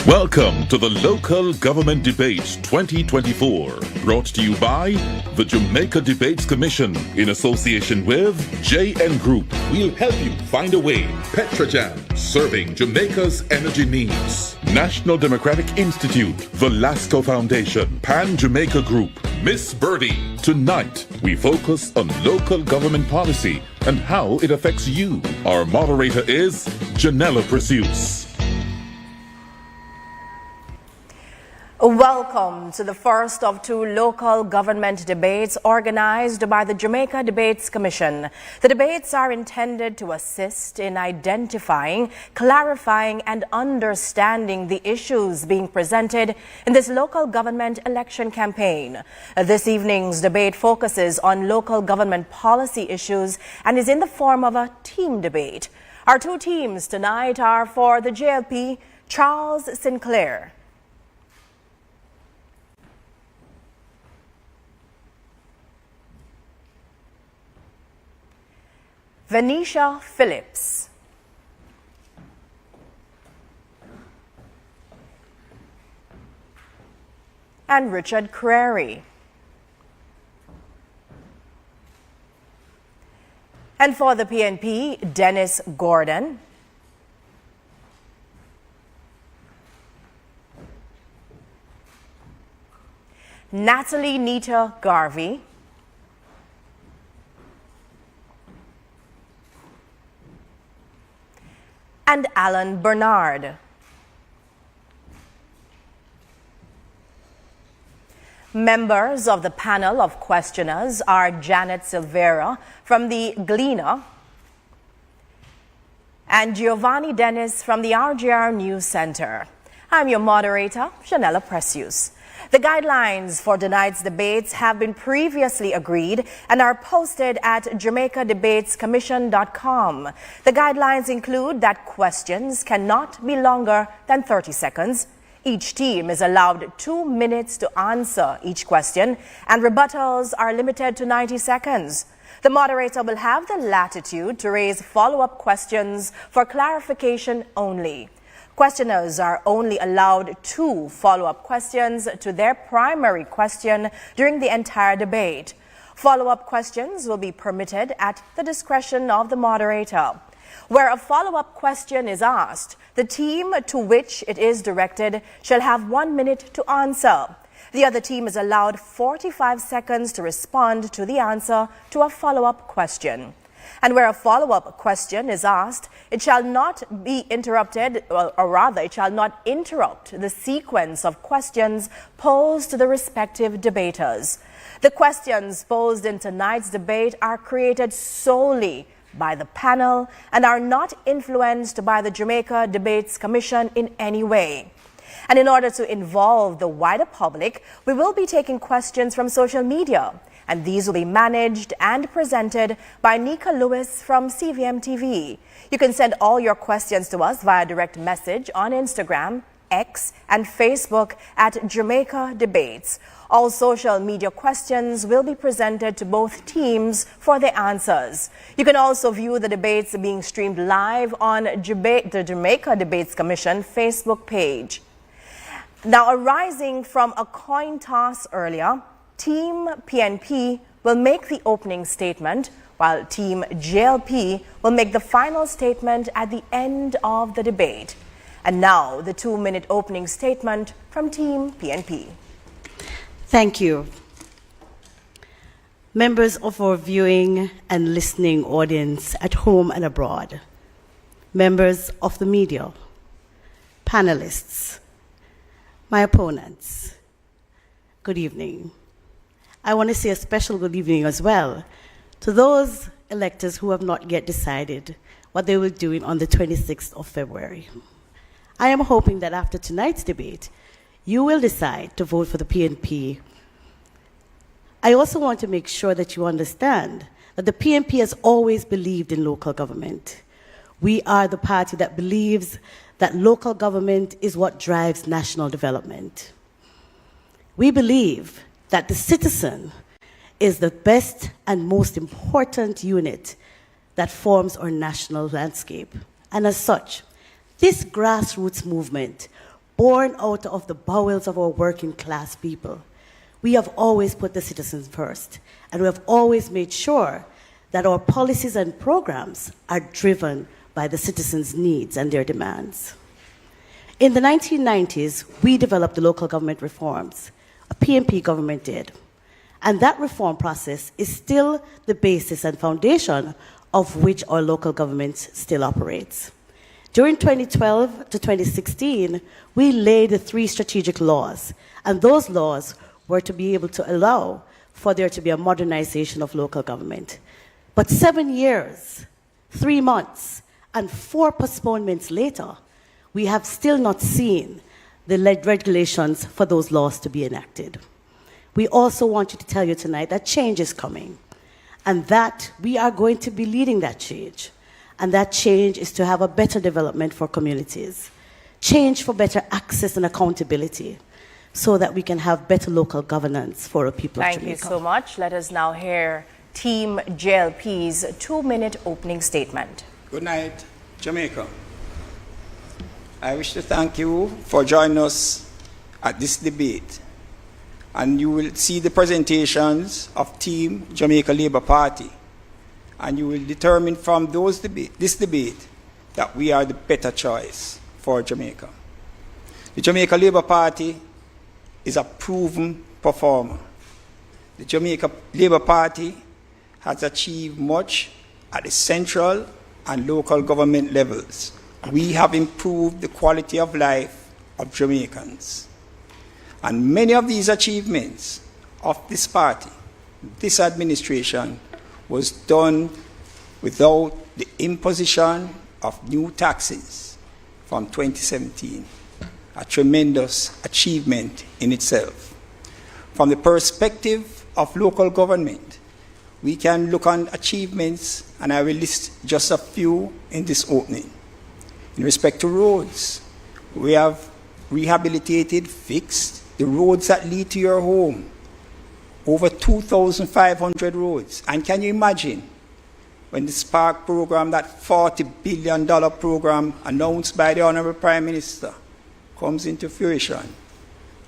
Welcome to the Local Government Debates 2024, brought to you by the Jamaica Debates Commission in association with JN Group. We'll help you find a way. Petrojam, serving Jamaica's energy needs. National Democratic Institute, the Lasco Foundation, Pan Jamaica Group, Miss Birdie. Tonight, we focus on local government policy and how it affects you. Our moderator is Janella Precious. Welcome to the first of two local government debates organized by the Jamaica Debates Commission. The debates are intended to assist in identifying, clarifying, and understanding the issues being presented in this local government election campaign. This evening's debate focuses on local government policy issues and is in the form of a team debate. Our two teams tonight are for the JLP, Charles Sinclair. Venetia Phillips. And Richard Crary. And for the PNP, Dennis Gordon. Natalie Nita Garvey. And Alan Bernard. Members of the panel of questioners are Janet Silvera from the Gleaner and Giovanni Dennis from the RGR News Center. I'm your moderator, Janella Precious. The guidelines for tonight's debates have been previously agreed and are posted at JamaicaDebatesCommission.com. The guidelines include that questions cannot be longer than 30 seconds. Each team is allowed 2 minutes to answer each question, and rebuttals are limited to 90 seconds. The moderator will have the latitude to raise follow-up questions for clarification only. Questioners are only allowed 2 follow-up questions to their primary question during the entire debate. Follow-up questions will be permitted at the discretion of the moderator. Where a follow-up question is asked, the team to which it is directed shall have 1 minute to answer. The other team is allowed 45 seconds to respond to the answer to a follow-up question. And where a follow-up question is asked, it shall not be interrupted, or rather, it shall not interrupt the sequence of questions posed to the respective debaters. The questions posed in tonight's debate are created solely by the panel and are not influenced by the Jamaica Debates Commission in any way. And in order to involve the wider public, we will be taking questions from social media. And these will be managed and presented by Nika Lewis from CVM TV. You can send all your questions to us via direct message on Instagram, X, and Facebook at Jamaica Debates. All social media questions will be presented to both teams for their answers. You can also view the debates being streamed live on the Jamaica Debates Commission Facebook page. Now, arising from a coin toss earlier, Team PNP will make the opening statement, while Team JLP will make the final statement at the end of the debate. And now, the 2-minute opening statement from Team PNP. Thank you. Members of our viewing and listening audience at home and abroad, members of the media, panelists, my opponents, good evening. I want to say a special good evening as well to those electors who have not yet decided what they will do on the 26th of February. I am hoping that after tonight's debate, you will decide to vote for the PNP. I also want to make sure that you understand that the PNP has always believed in local government. We are the party that believes that local government is what drives national development. We believe that the citizen is the best and most important unit that forms our national landscape. And as such, this grassroots movement born out of the bowels of our working class people. We have always put the citizens first, and we have always made sure that our policies and programs are driven by the citizens' needs and their demands. In the 1990s, we developed the local government reforms. A PNP government did. And that reform process is still the basis and foundation of which our local government still operates. During 2012 to 2016, we laid the 3 strategic laws, and those laws were to be able to allow for there to be a modernization of local government. But 7 years, 3 months, and 4 postponements later, we have still not seen the regulations for those laws to be enacted. We also want you to tell you tonight that change is coming, and that we are going to be leading that change. And that change is to have a better development for communities, change for better access and accountability, so that we can have better local governance for our people of Jamaica. Thank you so much. Let us now hear Team JLP's 2-minute opening statement. Good night, Jamaica. I wish to thank you for joining us at this debate. And you will see the presentations of Team Jamaica Labour Party. And you will determine from this debate that we are the better choice for Jamaica. The Jamaica Labour Party is a proven performer. The Jamaica Labour Party has achieved much at the central and local government levels. We have improved the quality of life of Jamaicans. And many of these achievements of this party, this administration, was done without the imposition of new taxes from 2017, a tremendous achievement in itself. From the perspective of local government, we can look on achievements, and I will list just a few in this opening. In respect to roads, we have rehabilitated, fixed the roads that lead to your home. Over 2,500 roads. And can you imagine when the Spark program, that $40 billion program announced by the Honorable Prime Minister, comes into fruition,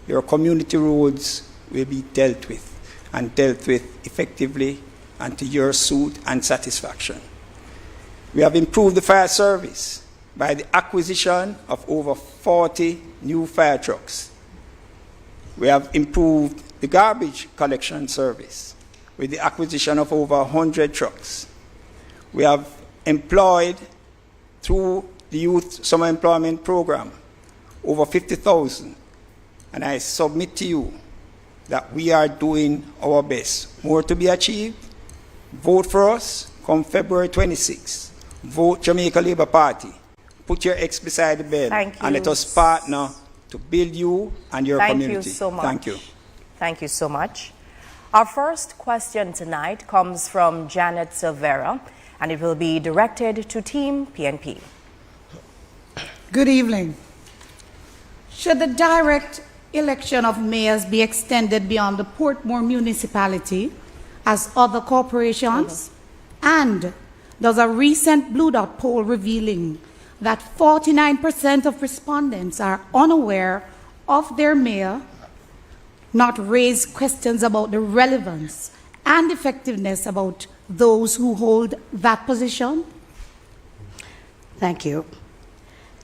your community roads will be dealt with, and dealt with effectively and to your suit and satisfaction. We have improved the fire service by the acquisition of over 40 new fire trucks. We have improved the garbage collection service with the acquisition of over 100 trucks. We have employed, through the Youth Summer Employment Program, over 50,000. And I submit to you that we are doing our best. More to be achieved. Vote for us come February 26th. Vote Jamaica Labour Party. Put your X beside the bell. And let us partner to build you and your community. Thank you so much. Thank you. Thank you so much. Our first question tonight comes from Janet Silvera, and it will be directed to Team PNP. Good evening. Should the direct election of mayors be extended beyond the Portmore municipality as other corporations? And does a recent Blue Dot poll revealing that 49% of respondents are unaware of their mayor not raise questions about the relevance and effectiveness about those who hold that position? Thank you.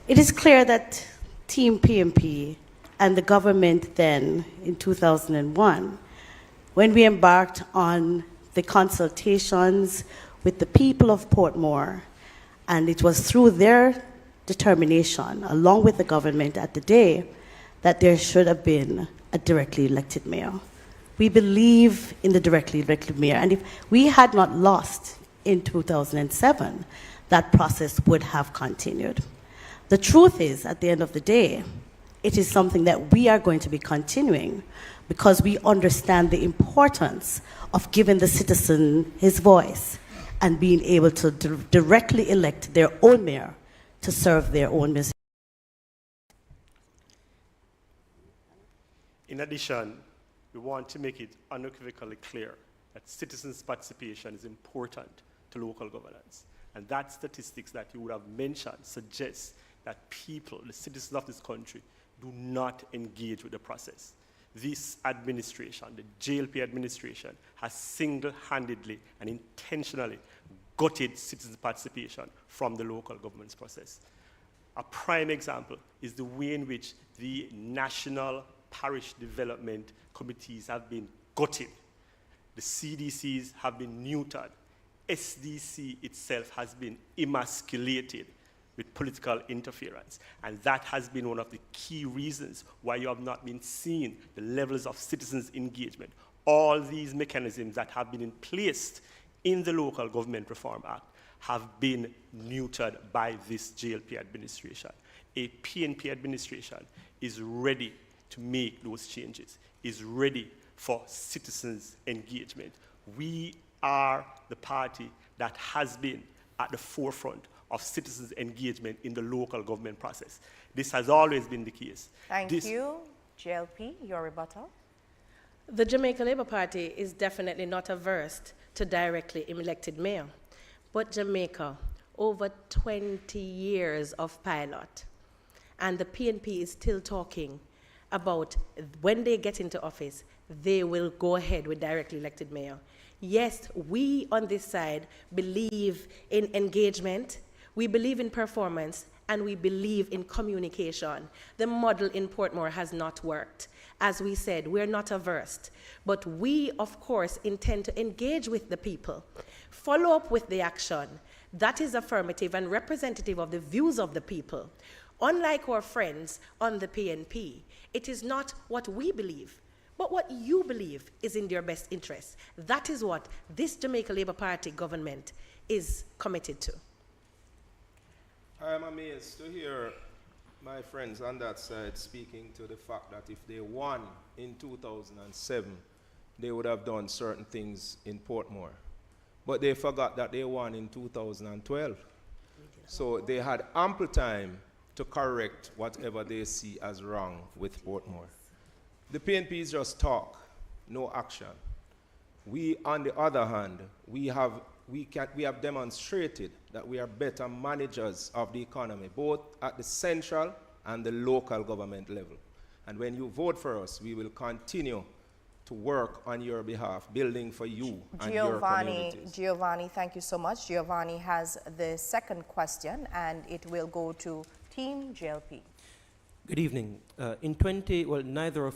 It is clear that Team PNP and the government then, in 2001, when we embarked on the consultations with the people of Portmore, and it was through their determination, along with the government at the day, that there should have been a directly elected mayor. We believe in the directly elected mayor, and if we had not lost in 2007, that process would have continued. The truth is, at the end of the day, it is something that we are going to be continuing because we understand the importance of giving the citizen his voice and being able to directly elect their own mayor to serve their own mission. In addition, we want to make it unequivocally clear that citizens' participation is important to local governance. And that statistics that you would have mentioned suggests that people, the citizens of this country, do not engage with the process. This administration, the JLP administration, has single-handedly and intentionally gutted citizen participation from the local government's process. A prime example is the way in which the national parish development committees have been gutted. The CDCs have been neutered. SDC itself has been emasculated with political interference. And that has been one of the key reasons why you have not been seeing the levels of citizens' engagement. All these mechanisms that have been placed in the Local Government Reform Act have been neutered by this JLP administration. A PNP administration is ready to make those changes, is ready for citizens' engagement. We are the party that has been at the forefront of citizens' engagement in the local government process. This has always been the case. Thank you. JLP, your rebuttal. The Jamaica Labour Party is definitely not averse to directly elected mayor. But Jamaica, over 20 years of pilot, and the PNP is still talking about when they get into office, they will go ahead with directly elected mayor. Yes, we on this side believe in engagement, we believe in performance, and we believe in communication. The model in Portmore has not worked. As we said, we're not averse, but we, of course, intend to engage with the people, follow up with the action that is affirmative and representative of the views of the people. Unlike our friends on the PNP, it is not what we believe, but what you believe is in your best interest. That is what this Jamaica Labour Party government is committed to. I am amazed to hear my friends on that side speaking to the fact that if they won in 2007, they would have done certain things in Portmore. But they forgot that they won in 2012. So they had ample time to correct whatever they see as wrong with Portmore. The PNP is just talk, no action. We, on the other hand, we have demonstrated that we are better managers of the economy, both at the central and the local government level. And when you vote for us, we will continue to work on your behalf, building for you and your communities. Giovanni, thank you so much. Giovanni has the second question, and it will go to Team JLP. Good evening. Neither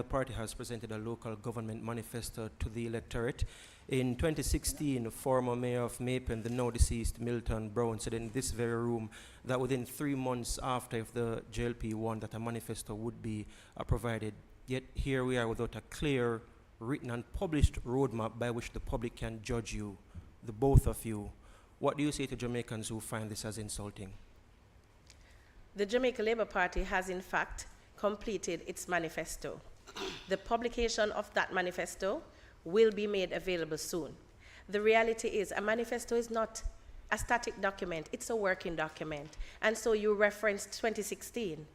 party has presented a local government manifesto to the electorate. In 2016, former mayor of Mapen, the now deceased Milton Brown, said in this very room that within 3 months after if the JLP won, that a manifesto would be provided. Yet here we are without a clear, written and published roadmap by which the public can judge you, the both of you. What do you say to Jamaicans who find this as insulting? The Jamaica Labour Party has in fact completed its manifesto. The publication of that manifesto will be made available soon. The reality is a manifesto is not a static document, it's a working document. And so you referenced 2016.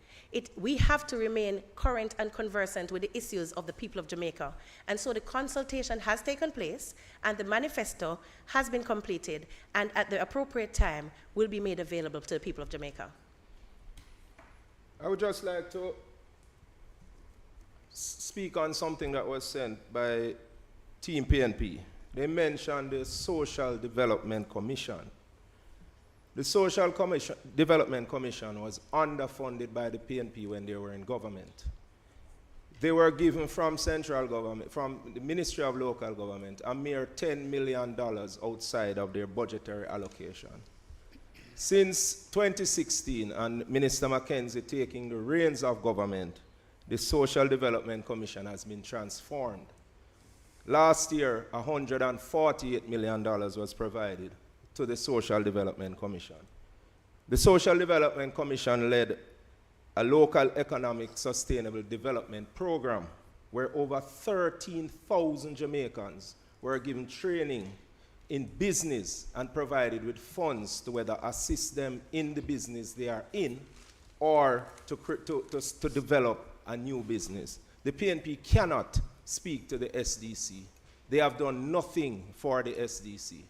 We have to remain current and conversant with the issues of the people of Jamaica. And so the consultation has taken place and the manifesto has been completed and at the appropriate time will be made available to the people of Jamaica. I would just like to speak on something that was sent by Team PNP. They mentioned the Social Development Commission. The Social Development Commission was underfunded by the PNP when they were in government. They were given from central government, from the Ministry of Local Government, a mere $10 million outside of their budgetary allocation. Since 2016 and Minister Mackenzie taking the reins of government, the Social Development Commission has been transformed. Last year, $148 million was provided to the Social Development Commission. The Social Development Commission led a local economic sustainable development program where over 13,000 Jamaicans were given training in business and provided with funds to whether assist them in the business they are in or to develop a new business. The PNP cannot speak to the SDC. They have done nothing for the SDC.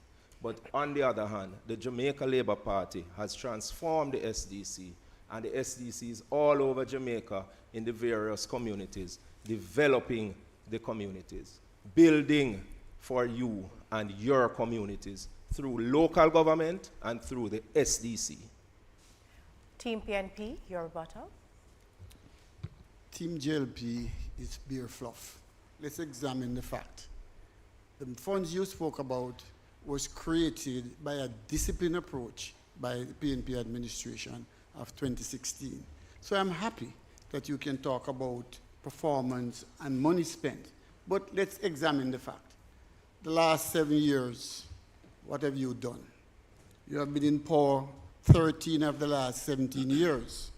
But on the other hand, the Jamaica Labour Party has transformed the SDC, and the SDC is all over Jamaica in the various communities, developing the communities, building for you and your communities through local government and through the SDC. Team PNP, your rebuttal. Team JLP is beer fluff. Let's examine the fact. The funds you spoke about was created by a disciplined approach by the PNP administration of 2016. So I'm happy that you can talk about performance and money spent. But let's examine the fact. The last 7 years, what have you done? You have been in power 13 of the last 17 years.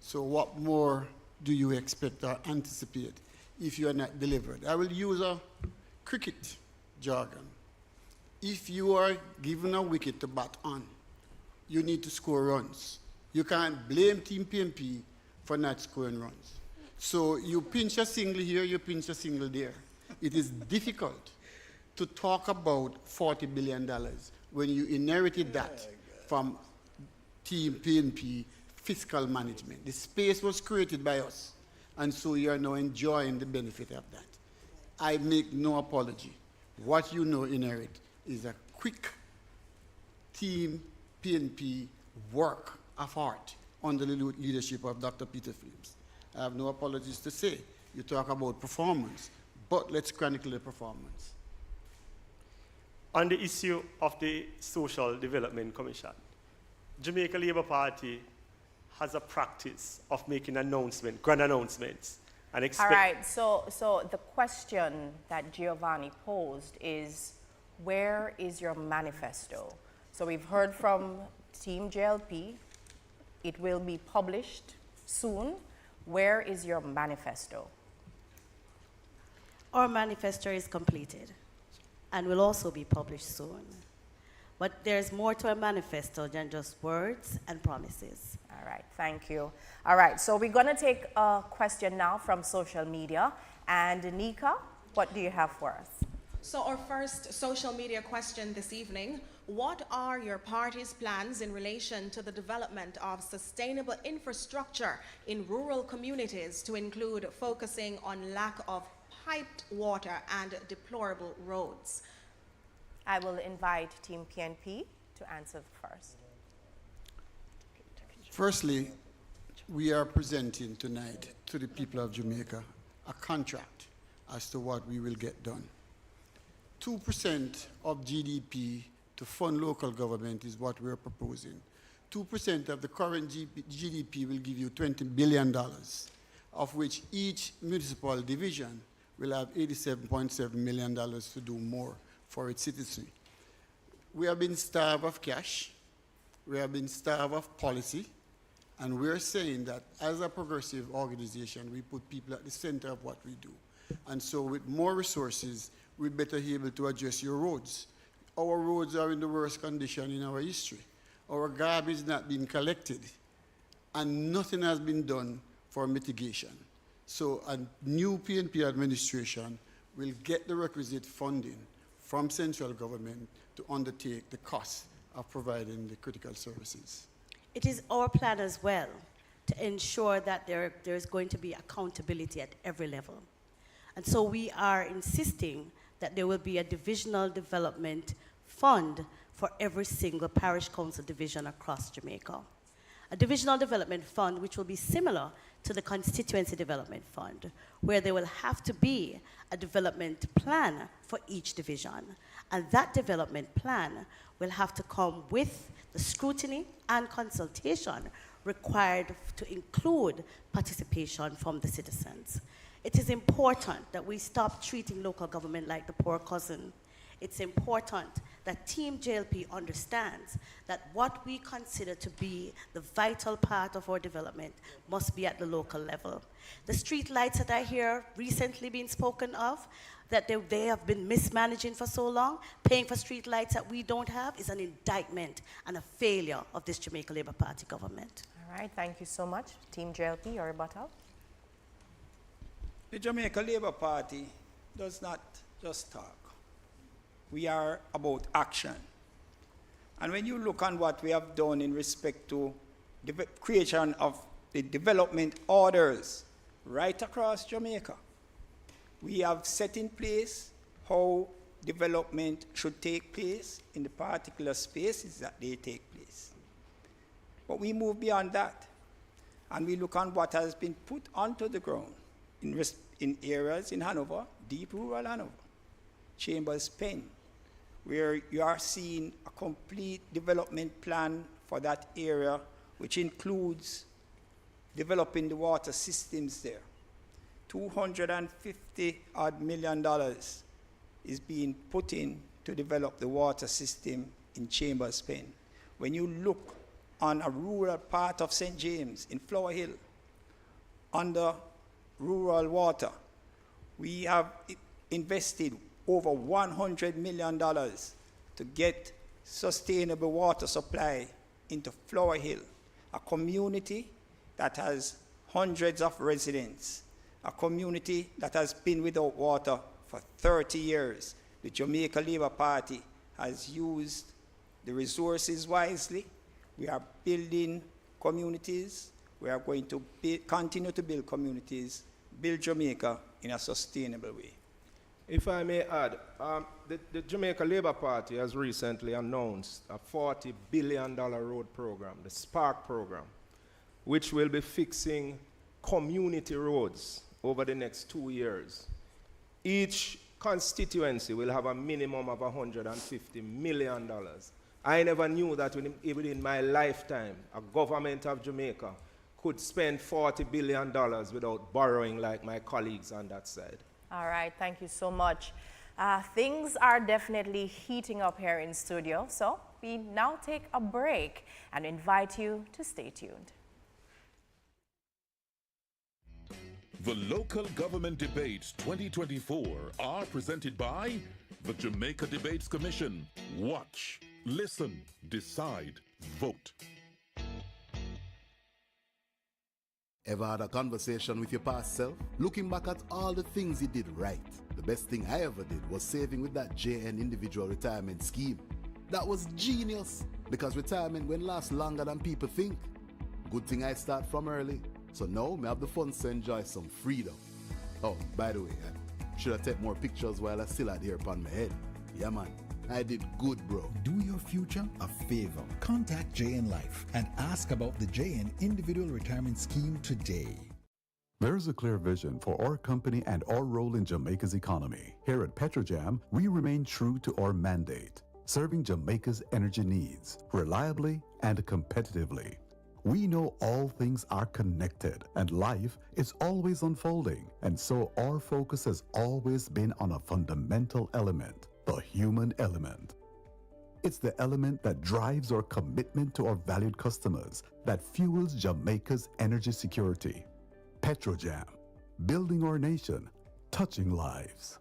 So what more do you expect or anticipate if you are not delivered? I will use a cricket jargon. If you are given a wicket to bat on, you need to score runs. You can't blame Team PNP for not scoring runs. So you pinch a single here, you pinch a single there. It is difficult to talk about $40 billion when you inherited that from Team PNP fiscal management. The space was created by us, and so you are now enjoying the benefit of that. I make no apology. What you know inherit is a quick Team PNP work of art under the leadership of Dr. Peter Phillips. I have no apologies to say. You talk about performance, but let's chronicle the performance. On the issue of the Social Development Commission, Jamaica Labour Party has a practice of making grand announcements. And All right, so the question that Giovanni posed is, where is your manifesto? So we've heard from Team JLP. It will be published soon. Where is your manifesto? Our manifesto is completed and will also be published soon. But there's more to a manifesto than just words and promises. All right, thank you. All right, so we're going to take a question now from social media. And Nika, what do you have for us? So our first social media question this evening: what are your party's plans in relation to the development of sustainable infrastructure in rural communities, to include focusing on lack of piped water and deplorable roads? I will invite Team PNP to answer first. Firstly, we are presenting tonight to the people of Jamaica a contract as to what we will get done. 2% of GDP to fund local government is what we're proposing. 2% of the current GDP will give you $20 billion, of which each municipal division will have $87.7 million to do more for its citizenry. We have been starved of cash, we have been starved of policy, and we're saying that as a progressive organization, we put people at the center of what we do. And so with more resources, we're better able to address your roads. Our roads are in the worst condition in our history. Our garbage is not being collected, and nothing has been done for mitigation. So a new PNP administration will get the requisite funding from central government to undertake the cost of providing the critical services. It is our plan as well to ensure that there's going to be accountability at every level. And so we are insisting that there will be a divisional development fund for every single parish council division across Jamaica. A divisional development fund which will be similar to the constituency development fund, where there will have to be a development plan for each division. And that development plan will have to come with the scrutiny and consultation required to include participation from the citizens. It is important that we stop treating local government like the poor cousin. It's important that Team JLP understands that what we consider to be the vital part of our development must be at the local level. The street lights that I hear recently being spoken of, that they have been mismanaging for so long, paying for street lights that we don't have, is an indictment and a failure of this Jamaica Labour Party government. All right, thank you so much. Team JLP, your rebuttal. The Jamaica Labour Party does not just talk. We are about action. And when you look on what we have done in respect to the creation of the development orders right across Jamaica, we have set in place how development should take place in the particular spaces that they take place. But we move beyond that, and we look on what has been put onto the ground in areas in Hanover, deep rural Hanover, Chambers Pen, where you are seeing a complete development plan for that area, which includes developing the water systems there. $250 million is being put in to develop the water system in Chambers Pen. When you look on a rural part of St. James in Flower Hill, under rural water, we have invested over $100 million to get sustainable water supply into Flower Hill, a community that has hundreds of residents, a community that has been without water for 30 years. The Jamaica Labour Party has used the resources wisely. We are building communities. We are going to continue to build communities, build Jamaica in a sustainable way. If I may add, the Jamaica Labour Party has recently announced a $40 billion road program, the SPARK program, which will be fixing community roads over the next 2 years. Each constituency will have a minimum of $150 million. I never knew that within my lifetime, a government of Jamaica could spend $40 billion without borrowing like my colleagues on that side. All right, thank you so much. Things are definitely heating up here in studio, so we now take a break and invite you to stay tuned. The Local Government Debates 2024 are presented by the Jamaica Debates Commission. Watch, listen, decide, vote. Ever had a conversation with your past self? Looking back at all the things you did right. The best thing I ever did was saving with that JN individual retirement scheme. That was genius, because retirement won't last longer than people think. Good thing I start from early, so now I have the funds to enjoy some freedom. Oh, by the way, I should have taken more pictures while I still had hair upon my head. Yeah, man. I did good, bro. Do your future a favor. Contact JN Life and ask about the JN Individual Retirement Scheme today. There's a clear vision for our company and our role in Jamaica's economy. Here at Petrojam, we remain true to our mandate, serving Jamaica's energy needs reliably and competitively. We know all things are connected and life is always unfolding, and so our focus has always been on a fundamental element: the human element. It's the element that drives our commitment to our valued customers, that fuels Jamaica's energy security. Petrojam, building our nation, touching lives.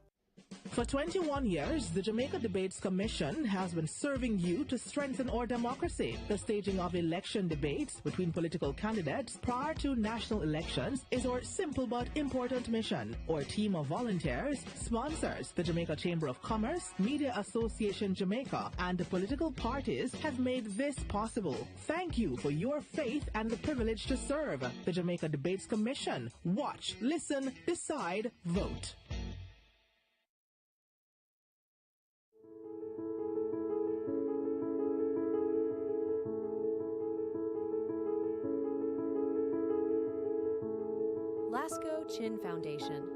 For 21 years, the Jamaica Debates Commission has been serving you to strengthen our democracy. The staging of election debates between political candidates prior to national elections is our simple but important mission. Our team of volunteers, sponsors, the Jamaica Chamber of Commerce, Media Association Jamaica, and the political parties have made this possible. Thank you for your faith and the privilege to serve. The Jamaica Debates Commission. Watch, listen, decide, vote. Lasco Chin Foundation,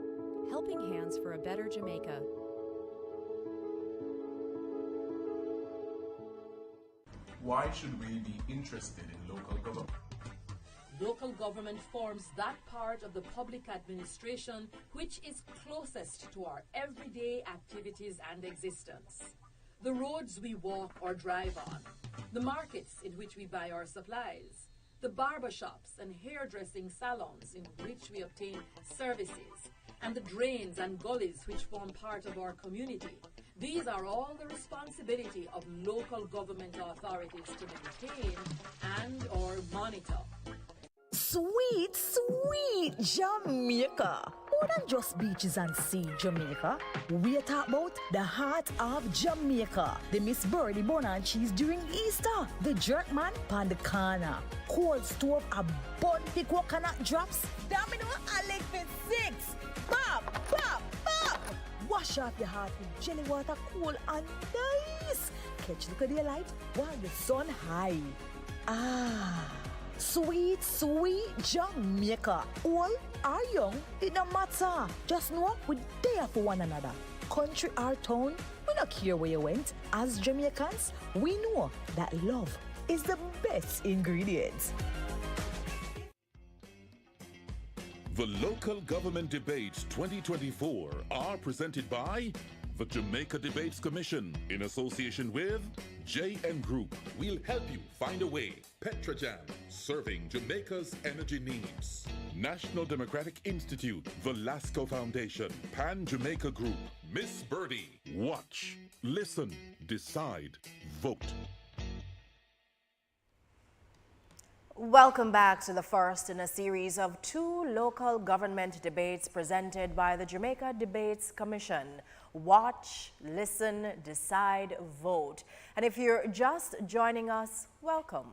helping hands for a better Jamaica. Why should we be interested in local government? Local government forms that part of the public administration which is closest to our everyday activities and existence. The roads we walk or drive on, the markets in which we buy our supplies, the barbershops and hairdressing salons in which we obtain services, and the drains and gullies which form part of our community. These are all the responsibility of local government authorities to maintain and or monitor. Sweet, sweet Jamaica. Who more than just beaches and sea, Jamaica. We talk about the heart of Jamaica. The Miss Birdie bun and cheese during Easter. The jerk man pan the corner. Cold stove a bun the coconut drops. Domino a leg for 6. Pop, pop, pop. Wash off your heart with jelly water, cool and nice. Catch the daylight while the sun high. Ah, sweet, sweet Jamaica. Old or young, it no matter. Just know we there for one another. Country or town, we don't care where you went. As Jamaicans, we know that love is the best ingredient. The Local Government Debates 2024 are presented by the Jamaica Debates Commission in association with JN Group. We'll help you find a way. Petrojam, serving Jamaica's energy needs. National Democratic Institute, the Lasco Foundation, Pan Jamaica Group, Miss Birdie. Watch, listen, decide, vote. Welcome back to the first in a series of 2 local government debates presented by the Jamaica Debates Commission. Watch, listen, decide, vote. And if you're just joining us, welcome.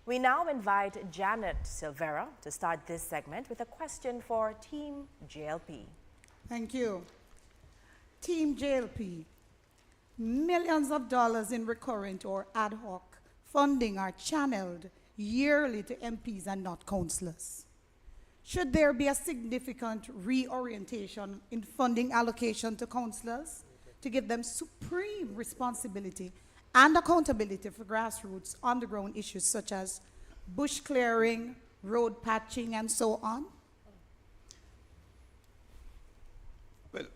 We now invite Janet Silvera to start this segment with a question for Team JLP. Thank you. Team JLP, millions of dollars in recurrent or ad hoc funding are channeled yearly to MPs and not councillors. Should there be a significant reorientation in funding allocation to councillors to give them supreme responsibility and accountability for grassroots underground issues such as bush clearing, road patching, and so on? Well,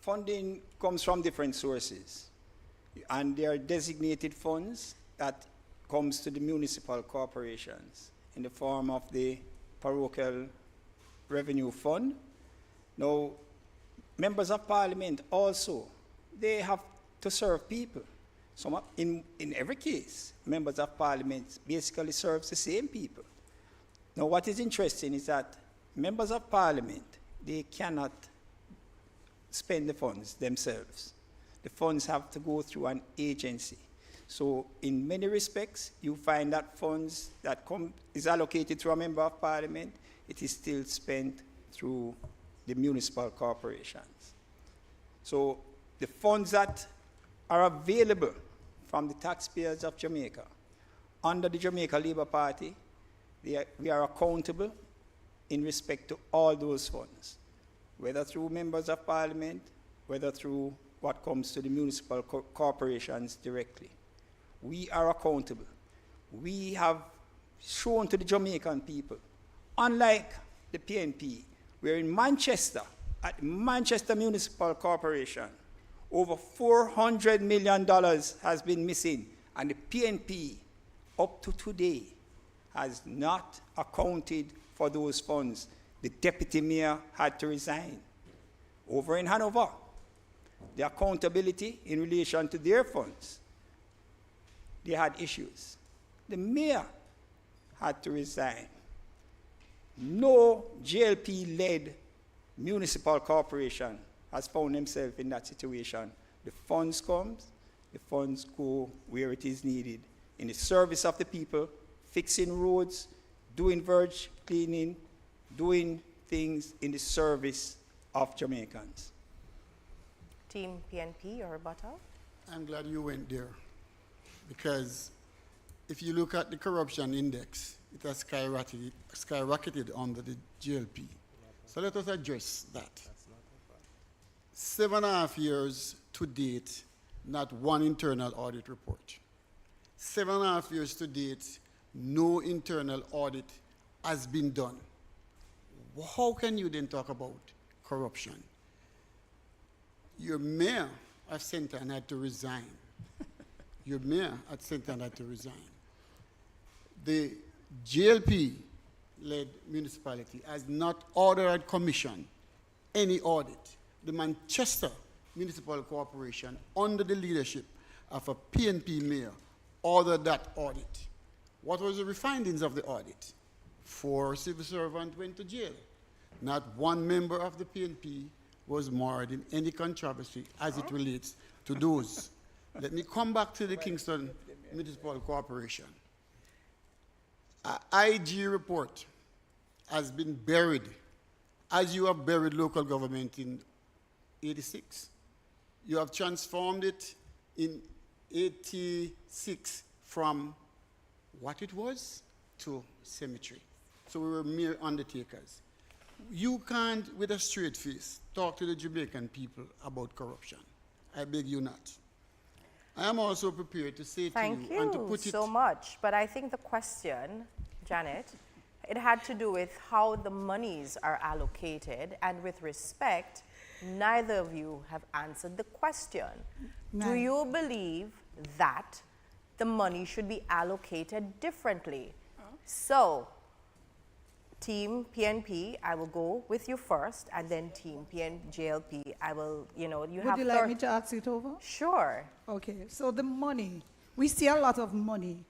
funding comes from different sources, and there are designated funds that comes to the municipal corporations in the form of the parochial revenue fund. Now, members of parliament also, they have to serve people. So in every case, members of parliament basically serves the same people. Now, what is interesting is that members of parliament, they cannot spend the funds themselves. The funds have to go through an agency. So in many respects, you find that funds that is allocated to a member of parliament, it is still spent through the municipal corporations. So the funds that are available from the taxpayers of Jamaica, under the Jamaica Labour Party, we are accountable in respect to all those funds, whether through members of parliament, whether through what comes to the municipal corporations directly. We are accountable. We have shown to the Jamaican people, unlike the PNP, where in Manchester, at Manchester Municipal Corporation, over $400 million has been missing, and the PNP, up to today, has not accounted for those funds. The deputy mayor had to resign. Over in Hanover, the accountability in relation to their funds, they had issues. The mayor had to resign. No JLP-led municipal corporation has found themselves in that situation. The funds come, the funds go where it is needed, in the service of the people, fixing roads, doing verge cleaning, doing things in the service of Jamaicans. Team PNP, your rebuttal? I'm glad you went there, because if you look at the corruption index, it has skyrocketed under the GLP. So let us address that. 7.5 years to date, not one internal audit report. 7.5 years to date, no internal audit has been done. How can you then talk about corruption? Your mayor of Senton had to resign. Your mayor at Senton had to resign. The GLP-led municipality has not ordered commission any audit. The Manchester Municipal Corporation, under the leadership of a PNP mayor, ordered that audit. What was the findings of the audit? 4 civil servants went to jail. Not one member of the PNP was marred in any controversy as it relates to those. Let me come back to the Kingston Municipal Corporation. IG report has been buried, as you have buried local government in 86. You have transformed it in 86 from what it was to cemetery. So we were mere undertakers. You can't, with a straight face, talk to the Jamaican people about corruption. I beg you not. I am also prepared to say to you and to put it... Thank you so much. But I think the question, Janet, it had to do with how the monies are allocated, and with respect, neither of you have answered the question. Do you believe that the money should be allocated differently? So, Team PNP, I will go with you first, and then Team JLP, I will, you have... Would you like me to ask it over? Sure. Okay, so the money, we see a lot of money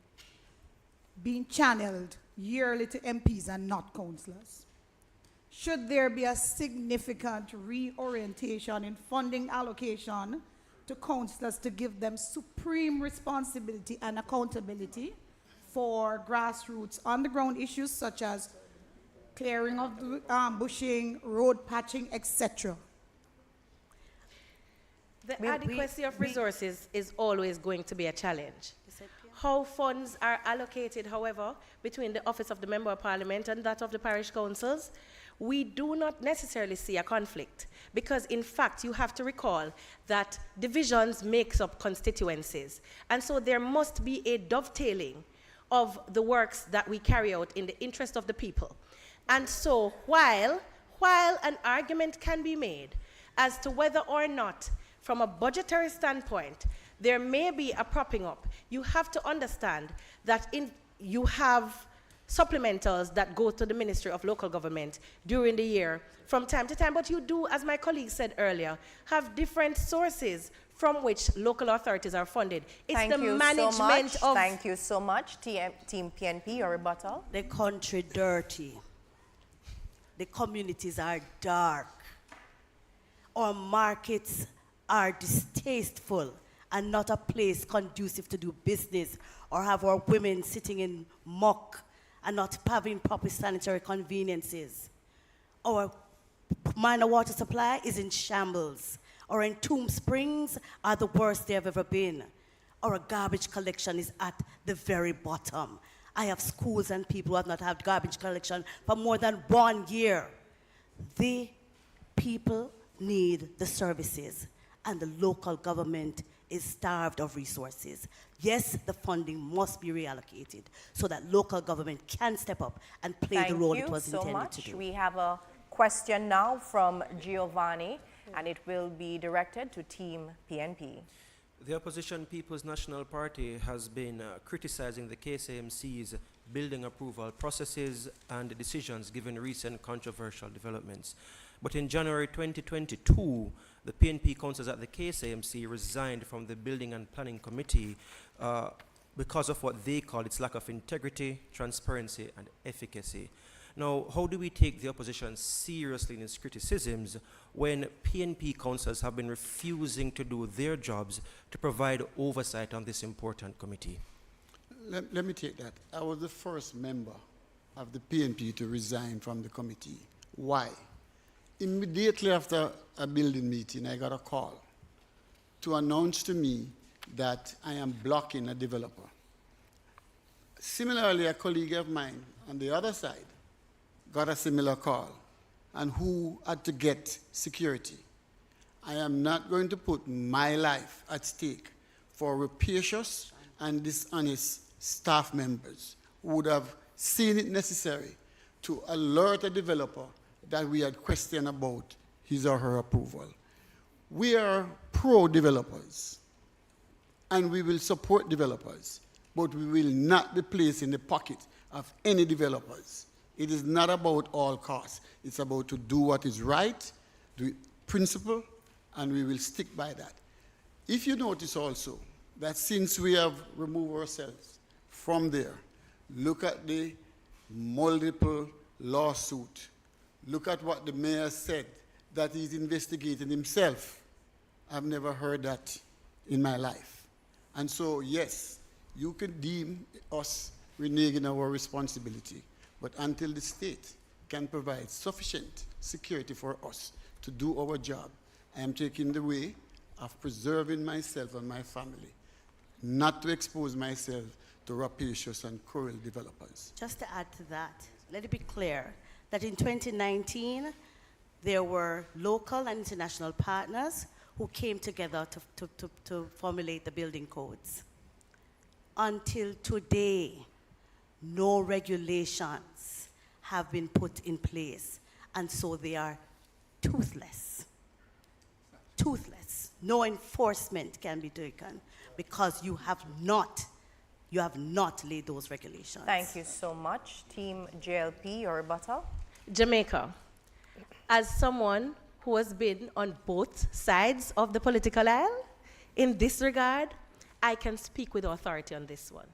being channeled yearly to MPs and not councillors. Should there be a significant reorientation in funding allocation to councillors to give them supreme responsibility and accountability for grassroots on-the-ground issues such as clearing of bushing, road patching, etc.? The adequacy of resources is always going to be a challenge. How funds are allocated, however, between the office of the Member of Parliament and that of the parish councils, we do not necessarily see a conflict, because in fact you have to recall that divisions makes up constituencies, and so there must be a dovetailing of the works that we carry out in the interest of the people. And so while an argument can be made as to whether or not from a budgetary standpoint there may be a propping up, you have to understand that you have supplementals that go to the Ministry of Local Government during the year from time to time, but you do, as my colleague said earlier, have different sources from which local authorities are funded. It's the management of... Thank you so much. Team PNP, your rebuttal? The country dirty. The communities are dark. Our markets are distasteful and not a place conducive to do business, or have our women sitting in muck and not having proper sanitary conveniences. Our minor water supply is in shambles. Our entombed springs are the worst they have ever been. Our garbage collection is at the very bottom. I have schools and people who have not had garbage collection for more than 1 year. The people need the services, and the local government is starved of resources. Yes, the funding must be reallocated so that local government can step up and play the role it was intended to do. We have a question now from Giovanni, and it will be directed to Team PNP. The Opposition People's National Party has been criticizing the KSAMC's building approval processes and decisions given recent controversial developments. But in January 2022, the PNP councillors at the KSAMC resigned from the Building and Planning Committee because of what they call its lack of integrity, transparency, and efficacy. Now, how do we take the opposition seriously in its criticisms when PNP councillors have been refusing to do their jobs to provide oversight on this important committee? Let me take that. I was the first member of the PNP to resign from the committee. Why? Immediately after a building meeting, I got a call to announce to me that I am blocking a developer. Similarly, a colleague of mine on the other side got a similar call, and who had to get security. I am not going to put my life at stake for rapacious and dishonest staff members who would have seen it necessary to alert a developer that we had questioned about his or her approval. We are pro-developers, and we will support developers, but we will not be placed in the pocket of any developers. It is not about all costs. It's about to do what is right, do it principle, and we will stick by that. If you notice also that since we have removed ourselves from there, look at the multiple lawsuit, look at what the mayor said, that he's investigating himself. I've never heard that in my life. And so, yes, you can deem us reneging our responsibility, but until the state can provide sufficient security for us to do our job, I am taking the way of preserving myself and my family, not to expose myself to rapacious and cruel developers. Just to add to that, let it be clear that in 2019, there were local and international partners who came together to formulate the building codes. Until today, no regulations have been put in place, and so they are toothless. Toothless. No enforcement can be taken because you have not laid those regulations. Thank you so much. Team JLP, your rebuttal. Jamaica, as someone who has been on both sides of the political aisle, in this regard, I can speak with authority on this one.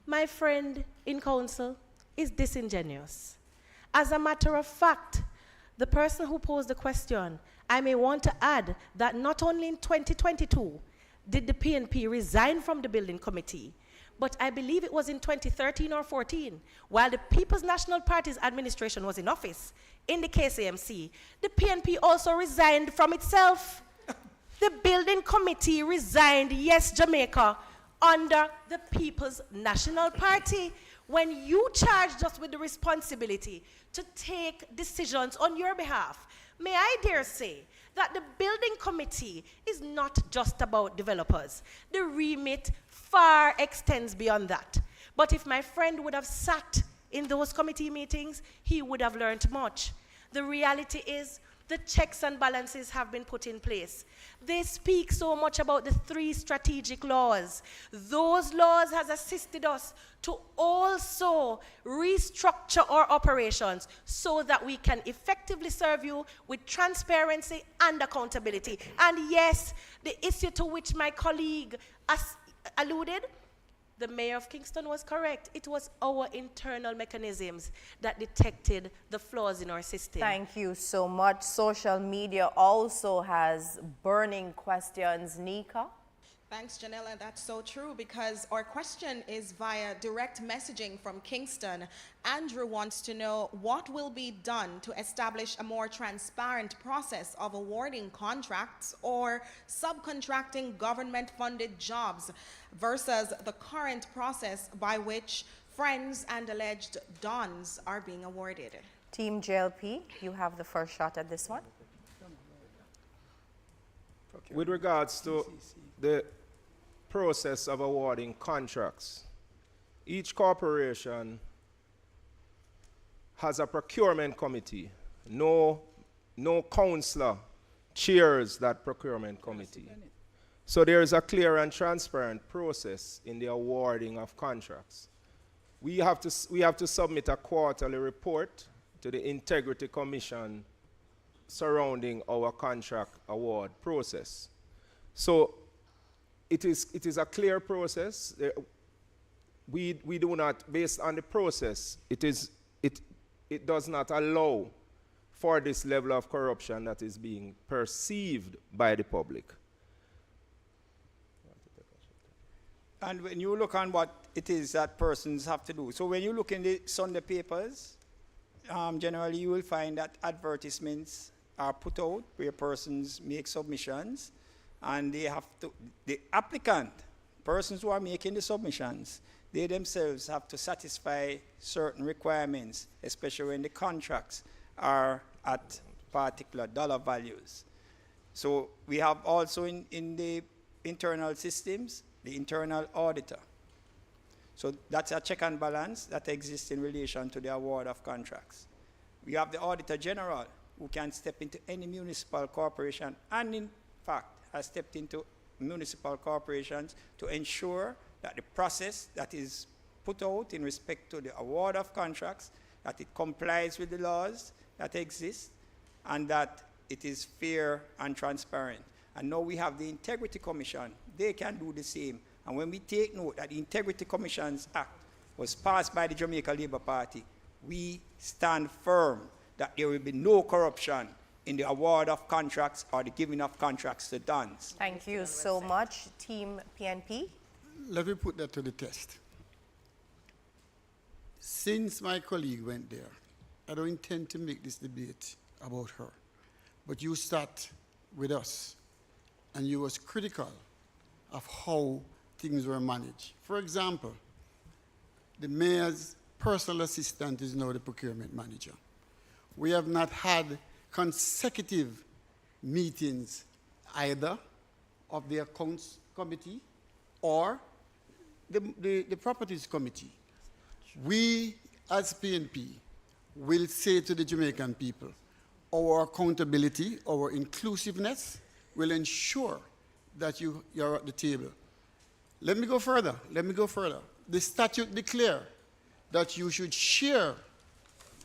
My friend in council is disingenuous. As a matter of fact, the person who posed the question, I may want to add that not only in 2022 did the PNP resign from the building committee, but I believe it was in 2013 or 14, while the People's National Party's administration was in office in the KCMC, the PNP also resigned from itself. The building committee resigned, yes, Jamaica, under the People's National Party. When you charged us with the responsibility to take decisions on your behalf, may I dare say that the building committee is not just about developers. The remit far extends beyond that. But if my friend would have sat in those committee meetings, he would have learned much. The reality is, the checks and balances have been put in place. They speak so much about the 3 strategic laws. Those laws has assisted us to also restructure our operations so that we can effectively serve you with transparency and accountability. And yes, the issue to which my colleague alluded, the mayor of Kingston was correct. It was our internal mechanisms that detected the flaws in our system. Thank you so much. Social media also has burning questions. Nika? Thanks, Janella. That's so true, because our question is via direct messaging from Kingston. Andrew wants to know what will be done to establish a more transparent process of awarding contracts or subcontracting government-funded jobs versus the current process by which friends and alleged dons are being awarded. Team JLP, you have the first shot at this one. With regards to the process of awarding contracts, each corporation has a procurement committee. No councillor chairs that procurement committee. So there is a clear and transparent process in the awarding of contracts. We have to submit a quarterly report to the Integrity Commission surrounding our contract award process. So it is a clear process. We do not, based on the process, it does not allow for this level of corruption that is being perceived by the public. And when you look on what it is that persons have to do, so when you look in the Sunday papers, generally you will find that advertisements are put out where persons make submissions, and they have to, the applicant, persons who are making the submissions, they themselves have to satisfy certain requirements, especially when the contracts are at particular dollar values. So we have also in the internal systems, the internal auditor. So that's a check and balance that exists in relation to the award of contracts. We have the Auditor General, who can step into any municipal corporation, and in fact has stepped into municipal corporations to ensure that the process that is put out in respect to the award of contracts, that it complies with the laws that exist, and that it is fair and transparent. And now we have the Integrity Commission. They can do the same. And when we take note that the Integrity Commissions Act was passed by the Jamaica Labour Party, we stand firm that there will be no corruption in the award of contracts or the giving of contracts to dons. Thank you so much, Team PNP. Let me put that to the test. Since my colleague went there, I don't intend to make this debate about her. But you start with us, and you was critical of how things were managed. For example, the mayor's personal assistant is now the procurement manager. We have not had consecutive meetings either of the accounts committee or the properties committee. We, as PNP, will say to the Jamaican people, our accountability, our inclusiveness will ensure that you're at the table. Let me go further. The statute declares that you should share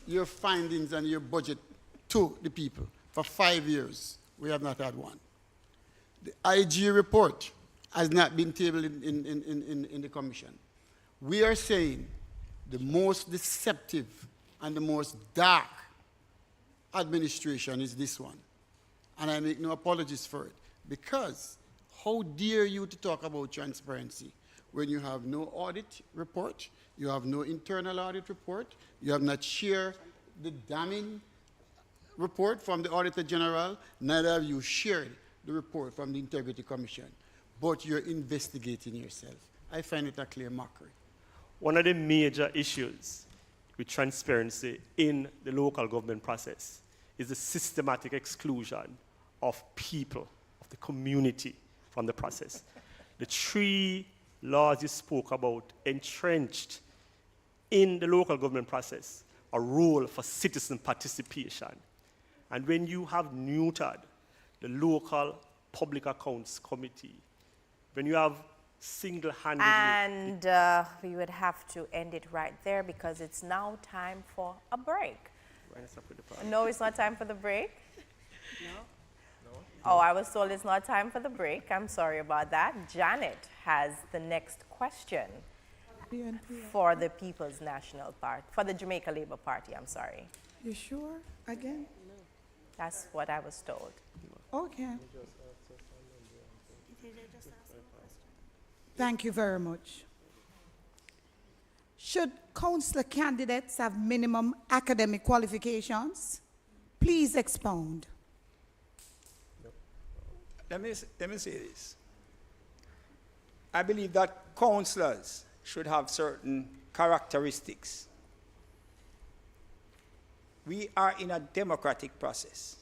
your findings and your budget to the people for 5 years. We have not had one. The IG report has not been tabled in the commission. We are saying the most deceptive and the most dark administration is this one. And I make no apologies for it. Because how dare you to talk about transparency when you have no audit report, you have no internal audit report, you have not shared the damning report from the Auditor General, neither have you shared the report from the Integrity Commission, but you're investigating yourself. I find it a clear mockery. One of the major issues with transparency in the local government process is the systematic exclusion of people, of the community from the process. The 3 laws you spoke about entrenched in the local government process a role for citizen participation. And when you have neutered the local public accounts committee, when you have single-handedly... And we would have to end it right there because it's now time for a break. No, it's not time for the break? No. Oh, I was told it's not time for the break. I'm sorry about that. Janet has the next question for the People's National Party, for the Jamaica Labour Party, I'm sorry. You sure? Again? That's what I was told. Okay. Thank you very much. Should councillor candidates have minimum academic qualifications? Please expound. Let me say this. I believe that councillors should have certain characteristics. We are in a democratic process.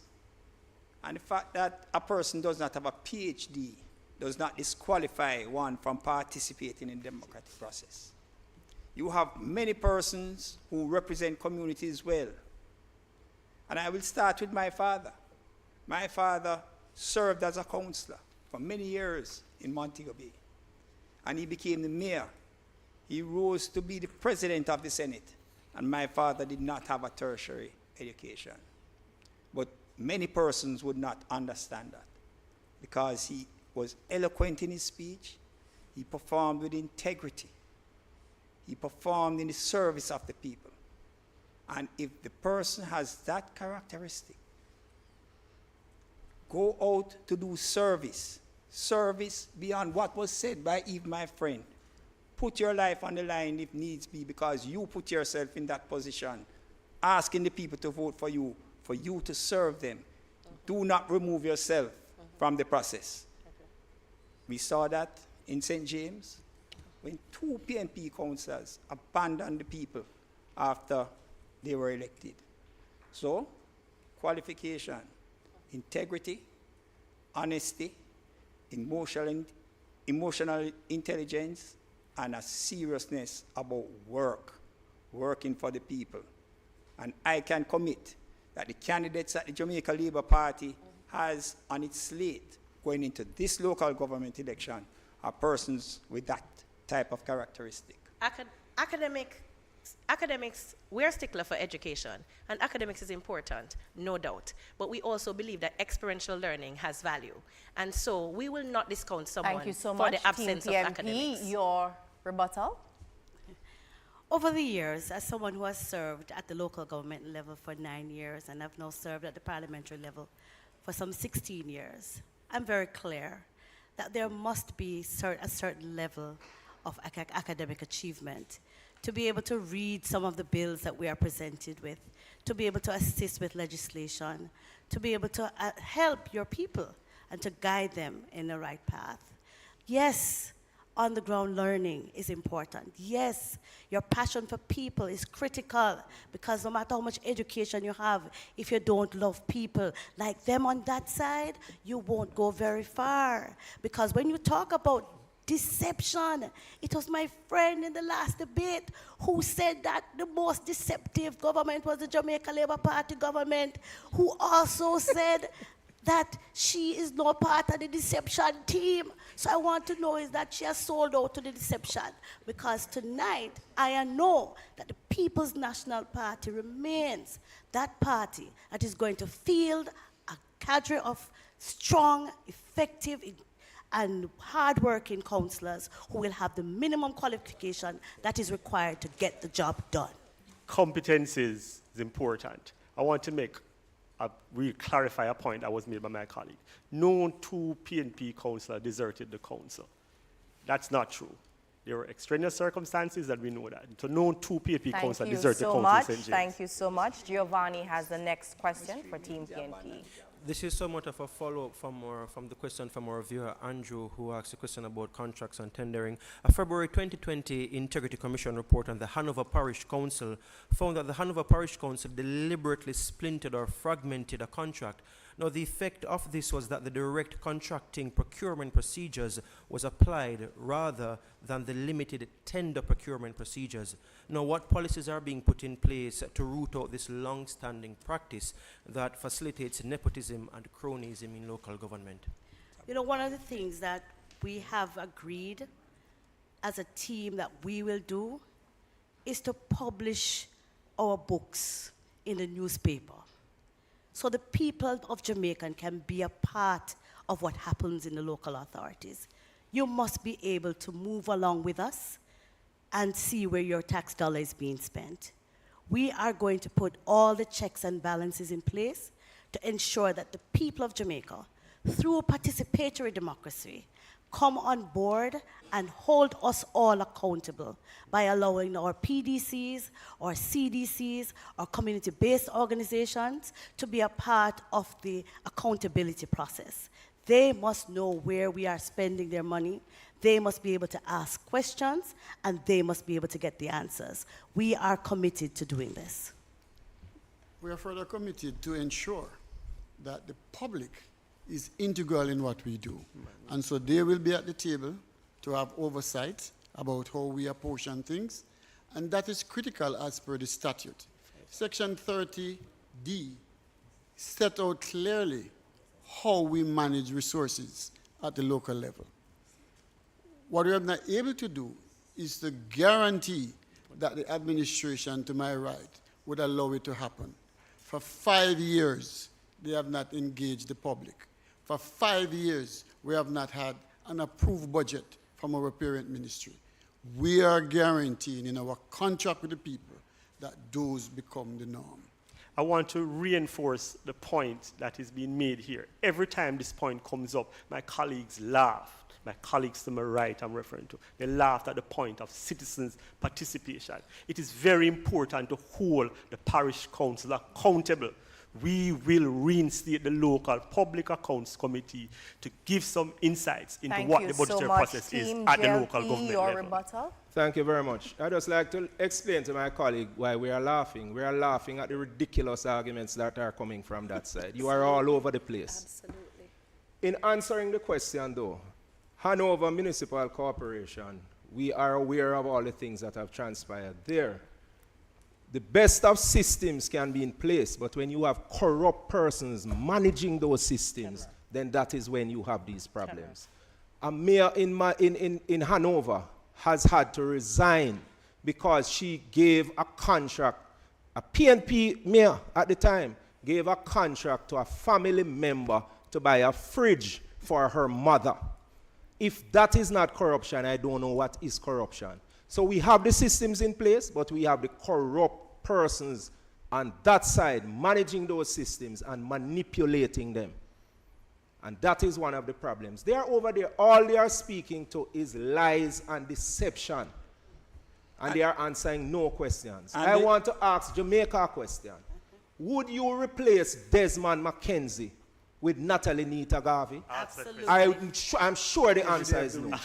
And the fact that a person does not have a PhD does not disqualify one from participating in the democratic process. You have many persons who represent communities well. And I will start with my father. My father served as a councillor for many years in Montego Bay. And he became the mayor. He rose to be the president of the Senate. And my father did not have a tertiary education. But many persons would not understand that because he was eloquent in his speech. He performed with integrity. He performed in the service of the people. And if the person has that characteristic, go out to do service. Service beyond what was said by Eve, my friend. Put your life on the line if needs be because you put yourself in that position, asking the people to vote for you to serve them. Do not remove yourself from the process. We saw that in St. James when 2 PNP councillors abandoned the people after they were elected. So, qualification, integrity, honesty, emotional intelligence, and a seriousness about working for the people. And I can commit that the candidates that the Jamaica Labour Party has on its slate going into this local government election are persons with that type of characteristic. Academics, we're a stickler for education, and academics is important, no doubt. But we also believe that experiential learning has value. And so we will not discount someone Thank you so for much, the absence Team of PNP. academics. Your rebuttal? Over the years, as someone who has served at the local government level for 9 years and I've now served at the parliamentary level for some 16 years, I'm very clear that there must be a certain level of academic achievement to be able to read some of the bills that we are presented with, to be able to assist with legislation, to be able to help your people and to guide them in the right path. Yes, on-the-ground learning is important. Yes, your passion for people is critical because no matter how much education you have, if you don't love people like them on that side, you won't go very far. Because when you talk about deception, it was my friend in the last debate who said that the most deceptive government was the Jamaica Labour Party government, who also said that she is no part of the deception team. So I want to know is that she has sold out to the deception, because tonight I know that the People's National Party remains that party that is going to field a cadre of strong, effective, and hard-working councillors who will have the minimum qualification that is required to get the job done. Competencies is important. I want to clarify a point that was made by my colleague. No two PNP councillors deserted the council. That's not true. There were extraneous circumstances that we know that. So no two PNP councillors deserted the council in St. James. Thank you so much. Giovanni has the next question for Team PNP. This is somewhat of a follow-up from the question from our viewer, Andrew, who asked a question about contracts and tendering. A February 2020 Integrity Commission report on the Hanover Parish Council found that the Hanover Parish Council deliberately splintered or fragmented a contract. Now, the effect of this was that the direct contracting procurement procedures was applied rather than the limited tender procurement procedures. Now, what policies are being put in place to root out this long-standing practice that facilitates nepotism and cronyism in local government? You know, one of the things that we have agreed as a team that we will do is to publish our books in the newspaper, so the people of Jamaica can be a part of what happens in the local authorities. You must be able to move along with us and see where your tax dollar is being spent. We are going to put all the checks and balances in place to ensure that the people of Jamaica, through participatory democracy, come on board and hold us all accountable by allowing our PDCs, our CDCs, our community-based organizations to be a part of the accountability process. They must know where we are spending their money. They must be able to ask questions, and they must be able to get the answers. We are committed to doing this. We are further committed to ensure that the public is integral in what we do. And so they will be at the table to have oversight about how we apportion things, and that is critical as per the statute. Section 30D set out clearly how we manage resources at the local level. What we are not able to do is to guarantee that the administration to my right would allow it to happen. For 5 years, they have not engaged the public. For 5 years, we have not had an approved budget from our parent ministry. We are guaranteeing in our contract with the people that those become the norm. I want to reinforce the point that is being made here. Every time this point comes up, my colleagues laugh. My colleagues to my right I'm referring to, they laughed at the point of citizens' participation. It is very important to hold the parish council accountable. We will reinstate the local public accounts committee to give some insights into what the budgetary process is at the local government level. Rebuttal? Thank you very much. I'd just like to explain to my colleague why we are laughing. We are laughing at the ridiculous arguments that are coming from that side. You are all over the place. Absolutely. In answering the question, though, Hanover Municipal Corporation, we are aware of all the things that have transpired there. The best of systems can be in place, but when you have corrupt persons managing those systems, then that is when you have these problems. A mayor in Hanover has had to resign because she gave a contract, a PNP mayor at the time, gave a contract to a family member to buy a fridge for her mother. If that is not corruption, I don't know what is corruption. So we have the systems in place, but we have the corrupt persons on that side managing those systems and manipulating them. And that is one of the problems. They are over there, all they are speaking to is lies and deception. And they are answering no questions. I want to ask Jamaica a question. Would you replace Desmond McKenzie with Natalie Nita Garvey? Absolutely. I'm sure the answer is no.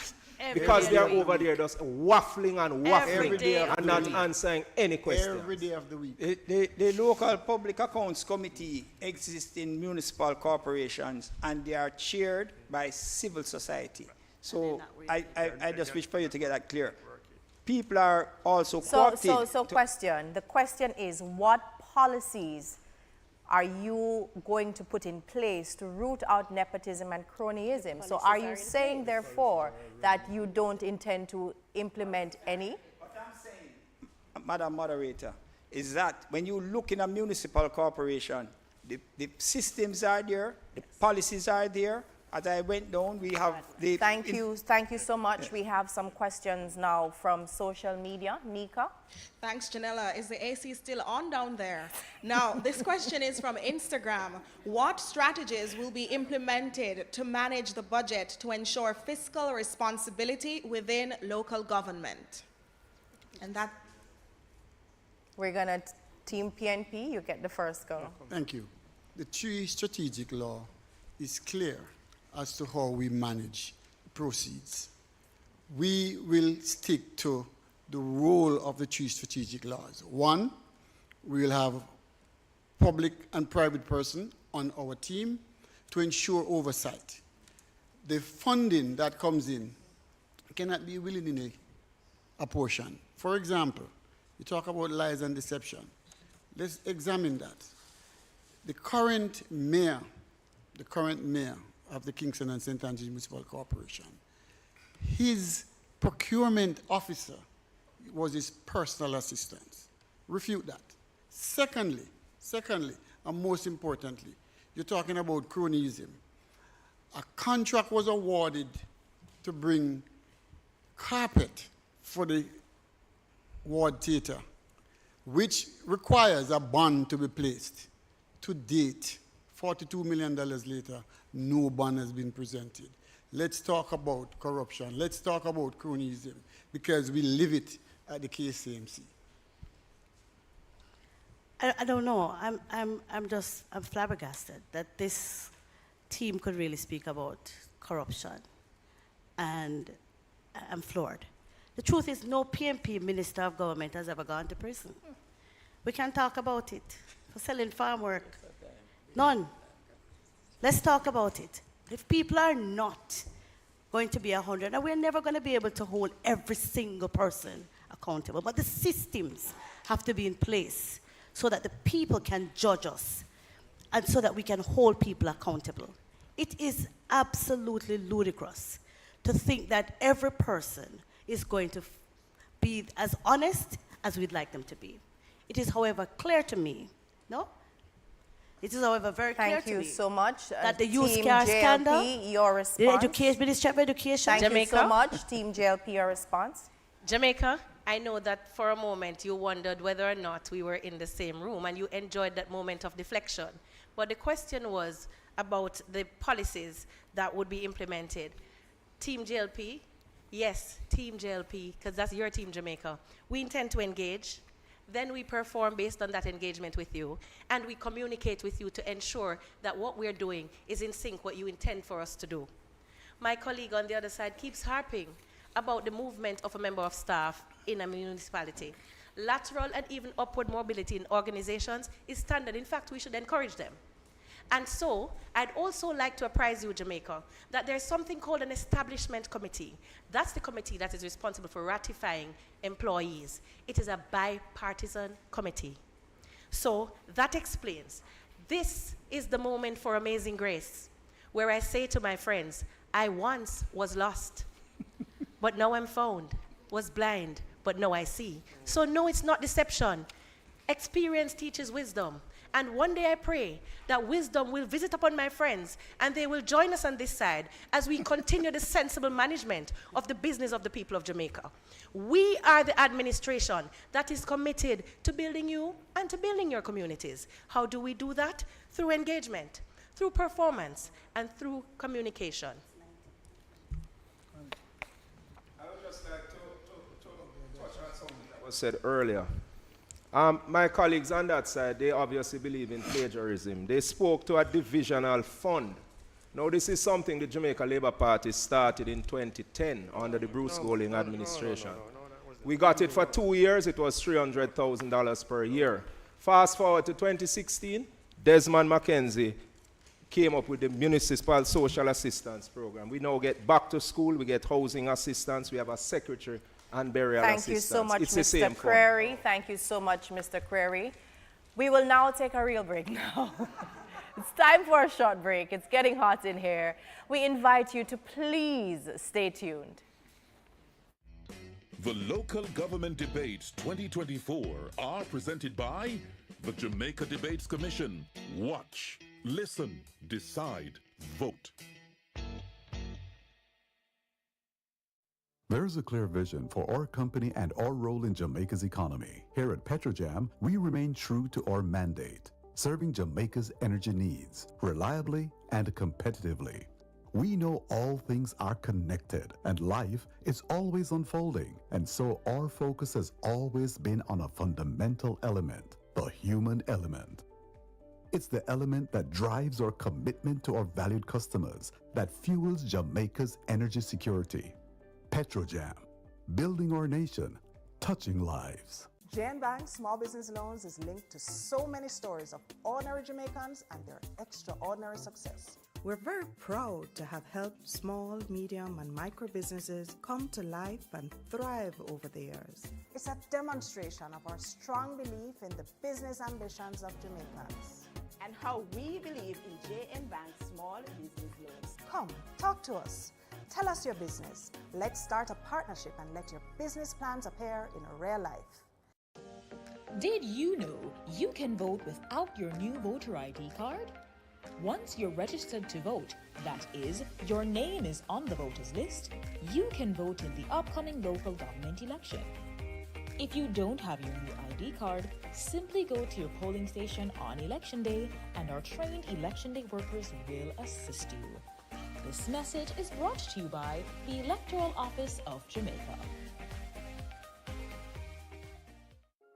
Because they are over there just waffling and waffling and not answering any questions. Every day of the week. The local public accounts committee exists in municipal corporations, and they are chaired by civil society. So I just wish for you to get that clear. People are also co-opted. So question. The question is, what policies are you going to put in place to root out nepotism and cronyism? So are you saying, therefore, that you don't intend to implement any? What I'm saying, Madam Moderator, is that when you look in a municipal corporation, the systems are there, the policies are there. As I went down, we have the... Thank you so much. We have some questions now from social media. Nika? Thanks, Janella. Is the AC still on down there? Now, this question is from Instagram. What strategies will be implemented to manage the budget to ensure fiscal responsibility within local government? And that... We're going to Team PNP. You get the first go. Thank you. The tree strategic law is clear as to how we manage proceeds. We will stick to the role of the three strategic laws. One, we will have public and private person on our team to ensure oversight. The funding that comes in cannot be willy-nilly apportioned. For example, you talk about lies and deception. Let's examine that. The current mayor of the Kingston and St. Andrews Municipal Corporation, his procurement officer was his personal assistant. Refute that. Secondly, and most importantly, you're talking about cronyism. A contract was awarded to bring carpet for the Ward Theatre, which requires a bond to be placed. To date, $42 million later, no bond has been presented. Let's talk about corruption. Let's talk about cronyism, because we live it at the KCMC. I don't know. I'm flabbergasted that this team could really speak about corruption, and I'm floored. The truth is, no PNP minister of government has ever gone to prison. We can talk about it for selling farm work. None. Let's talk about it. If people are not going to be 100, and we're never going to be able to hold every single person accountable, but the systems have to be in place so that the people can judge us and so that we can hold people accountable. It is absolutely ludicrous to think that every person is going to be as honest as we'd like them to be. It is, however, clear to me, no? It is, however, very clear to me. Thank you so much. That the youth Team car JLP, scandal, your response. the education, Ministry of Education. Thank Jamaica. you so much. Team JLP, your response. Jamaica, I know that for a moment you wondered whether or not we were in the same room, and you enjoyed that moment of deflection. But the question was about the policies that would be implemented. Team JLP, yes, Team JLP, because that's your team, Jamaica. We intend to engage. Then we perform based on that engagement with you, and we communicate with you to ensure that what we're doing is in sync what you intend for us to do. My colleague on the other side keeps harping about the movement of a member of staff in a municipality. Lateral and even upward mobility in organizations is standard. In fact, we should encourage them. And so, I'd also like to apprise you, Jamaica, that there's something called an establishment committee. That's the committee that is responsible for ratifying employees. It is a bipartisan committee. So, that explains. This is the moment for amazing grace, where I say to my friends, I once was lost, but now I'm found, was blind, but now I see. So no, it's not deception. Experience teaches wisdom. And one day I pray that wisdom will visit upon my friends and they will join us on this side as we continue the sensible management of the business of the people of Jamaica. We are the administration that is committed to building you and to building your communities. How do we do that? Through engagement, through performance, and through communication. I would just like to touch on something that was said earlier. My colleagues on that side, they obviously believe in plagiarism. They spoke to a divisional fund. Now, this is something the Jamaica Labour Party started in 2010 under the Bruce Golding administration. We got it for 2 years. It was $300,000 per year. Fast forward to 2016, Desmond McKenzie came up with the Municipal Social Assistance Program. We now get back to school, we get housing assistance, we have a secretary and burial assistance. Thank you so much, it's the Mr. same Crary. fund. Thank you so much, Mr. Crary. We will now take a real break now. It's time for a short break. It's getting hot in here. We invite you to please stay tuned. The Local Government Debates 2024 are presented by the Jamaica Debates Commission. Watch, listen, decide, vote. There's a clear vision for our company and our role in Jamaica's economy. Here at Petrojam, we remain true to our mandate, serving Jamaica's energy needs reliably and competitively. We know all things are connected and life is always unfolding, and so our focus has always been on a fundamental element, the human element. It's the element that drives our commitment to our valued customers, that fuels Jamaica's energy security. Petrojam, building our nation, touching lives. JN Bank Small Business Loans is linked to so many stories of ordinary Jamaicans and their extraordinary success. We're very proud to have helped small, medium, and micro businesses come to life and thrive over the years. It's a demonstration of our strong belief in the business ambitions of Jamaicans. And how we believe in JN Bank Small Business Loans. Come, talk to us. Tell us your business. Let's start a partnership and let your business plans appear in real life. Did you know you can vote without your new voter ID card? Once you're registered to vote, that is, your name is on the voters list, you can vote in the upcoming local government election. If you don't have your new ID card, simply go to your polling station on election day and our trained election day workers will assist you. This message is brought to you by the Electoral Office of Jamaica.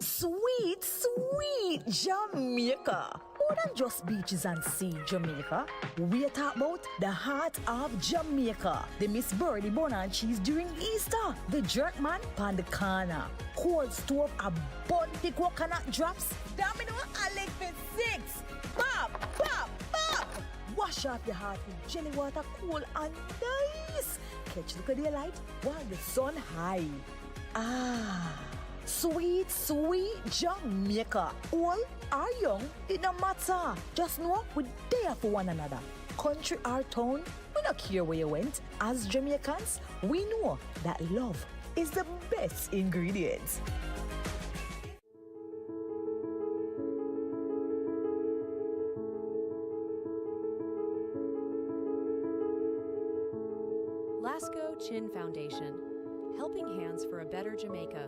Sweet, sweet Jamaica. More than just beaches and sea, Jamaica. We talk about the heart of Jamaica. The Miss Birdie Bun and Cheese during Easter. The jerk man pan the corner. Cold stove, a bunty coconut drops. Domino, I lick for 6. Pop, pop, pop. Wash off your heart with jelly water, cool and nice. Catch the daylight while the sun high. Ah. Sweet, sweet Jamaica. Old or young, it don't matter. Just know we're there for one another. Country or town, we don't care where you went. As Jamaicans, we know that love is the best ingredient. Lasco Chin Foundation, helping hands for a better Jamaica.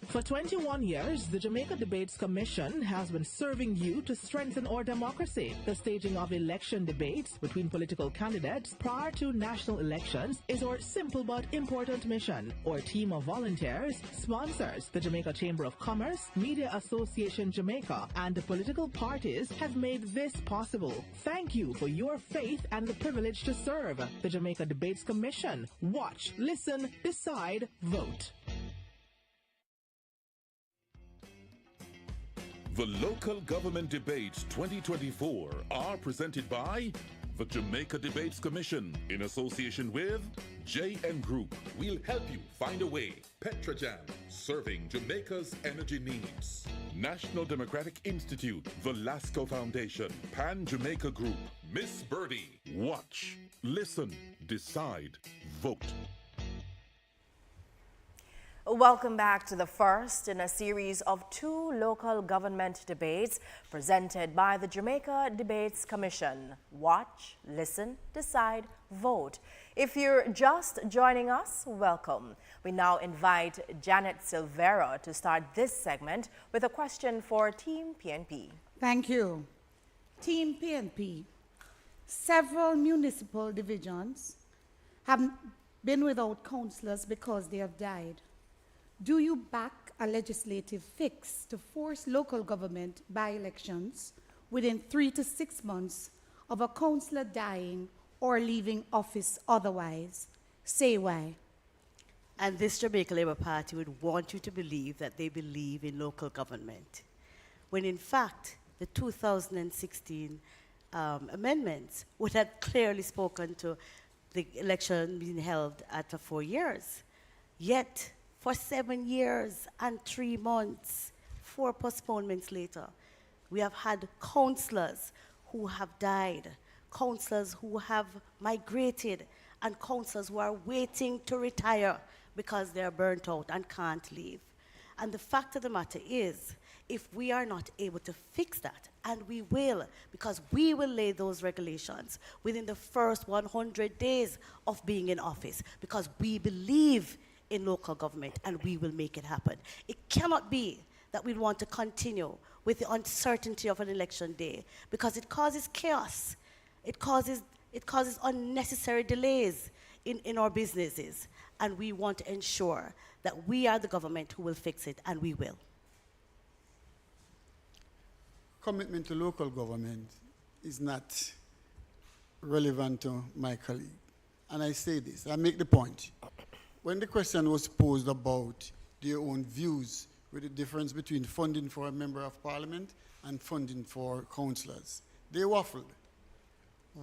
For 21 years, the Jamaica Debates Commission has been serving you to strengthen our democracy. The staging of election debates between political candidates prior to national elections is our simple but important mission. Our team of volunteers, sponsors, the Jamaica Chamber of Commerce, Media Association Jamaica, and the political parties have made this possible. Thank you for your faith and the privilege to serve. The Jamaica Debates Commission. Watch, listen, decide, vote. The Local Government Debates 2024 are presented by the Jamaica Debates Commission in association with JN Group. We'll help you find a way. Petrojam, serving Jamaica's energy needs. National Democratic Institute, the Lasco Foundation, Pan Jamaica Group, Miss Birdie. Watch, listen, decide, vote. Welcome back to the first in a series of 2 local government debates presented by the Jamaica Debates Commission. Watch, listen, decide, vote. If you're just joining us, welcome. We now invite Janet Silvera to start this segment with a question for Team PNP. Thank you. Team PNP, several municipal divisions have been without councillors because they have died. Do you back a legislative fix to force local government by-elections within 3 to 6 months of a councillor dying or leaving office otherwise? Say why. And this Jamaica Labour Party would want you to believe that they believe in local government, when in fact the 2016 amendments would have clearly spoken to the election being held after 4 years. Yet, for 7 years and 3 months, 4 postponements later, we have had councillors who have died, councillors who have migrated, and councillors who are waiting to retire because they're burnt out and can't leave. And the fact of the matter is, if we are not able to fix that, and we will, because we will lay those regulations within the first 100 days of being in office, because we believe in local government and we will make it happen. It cannot be that we want to continue with the uncertainty of an election day, because it causes chaos. It causes unnecessary delays in our businesses, and we want to ensure that we are the government who will fix it, and we will. Commitment to local government is not relevant to my colleague. And I say this, I make the point. When the question was posed about their own views with the difference between funding for a member of parliament and funding for councillors, they waffled.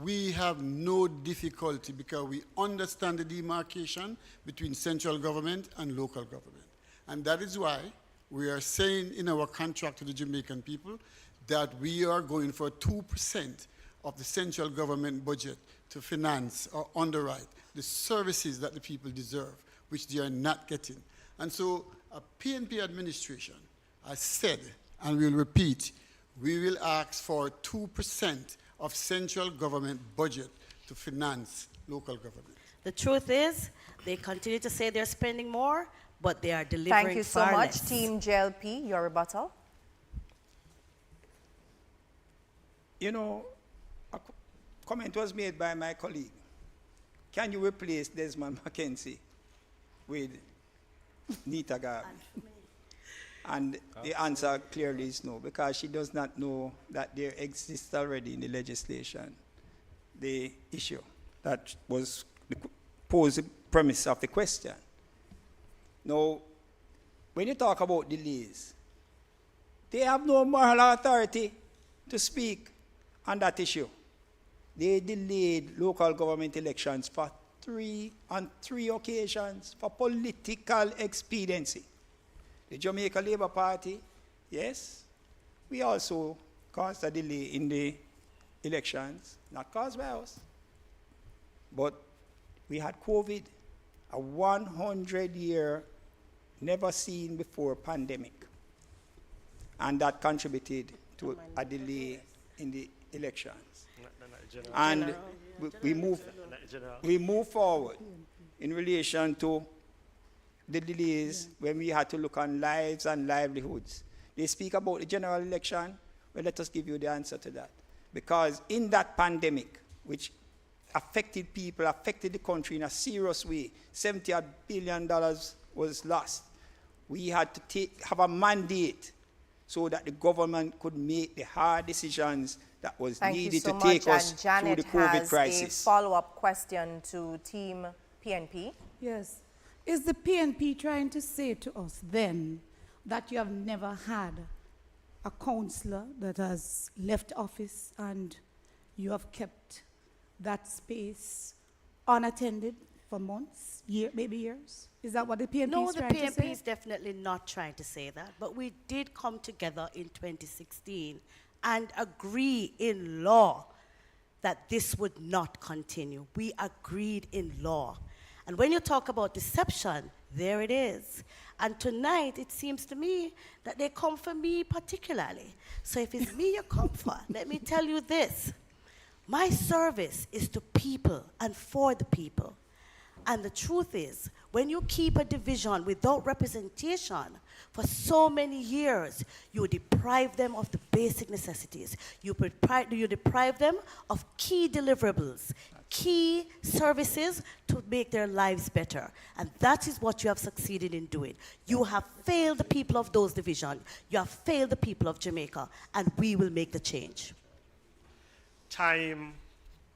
We have no difficulty because we understand the demarcation between central government and local government. And that is why we are saying in our contract to the Jamaican people that we are going for 2% of the central government budget to finance or underwrite the services that the people deserve, which they are not getting. And so a PNP administration has said, and we'll repeat, we will ask for 2% of central government budget to finance local government. The truth is, they continue to say they're spending more, but they are delivering Thank you so much, Team JLP. Your rebuttal. You know, a comment was made by my colleague. Can you replace Desmond Mackenzie with Nita Garvey? And the answer clearly is no, because she does not know that there exists already in the legislation the issue that was the premise of the question. Now, when you talk about delays, they have no moral authority to speak on that issue. They delayed local government elections on three occasions for political expediency. The Jamaica Labour Party, yes, we also caused a delay in the elections, not caused by us. But we had COVID, a 100-year, never seen before pandemic. And that contributed to a delay in the elections. And we move forward in relation to the delays when we had to look on lives and livelihoods. They speak about the general election. Well, let us give you the answer to that. Because in that pandemic, which affected people, affected the country in a serious way, $70 billion was lost. We had to have a mandate so that the government could make the hard decisions that was needed to take us through the COVID crisis. Janet has a follow-up question to Team PNP. Yes. Is the PNP trying to say to us then that you have never had a councillor that has left office and you have kept that space unattended for months, maybe years? Is that what the PNP is trying to say? No, the PNP is definitely not trying to say that. But we did come together in 2016 and agree in law that this would not continue. We agreed in law. And when you talk about deception, There it is. And tonight, it seems to me that they come for me particularly. So if it's me you come for, let me tell you this. My service is to people and for the people. And the truth is, when you keep a division without representation for so many years, you deprive them of the basic necessities. You deprive them of key deliverables, key services to make their lives better. And that is what you have succeeded in doing. You have failed the people of those divisions. You have failed the people of Jamaica, and we will make the change. Time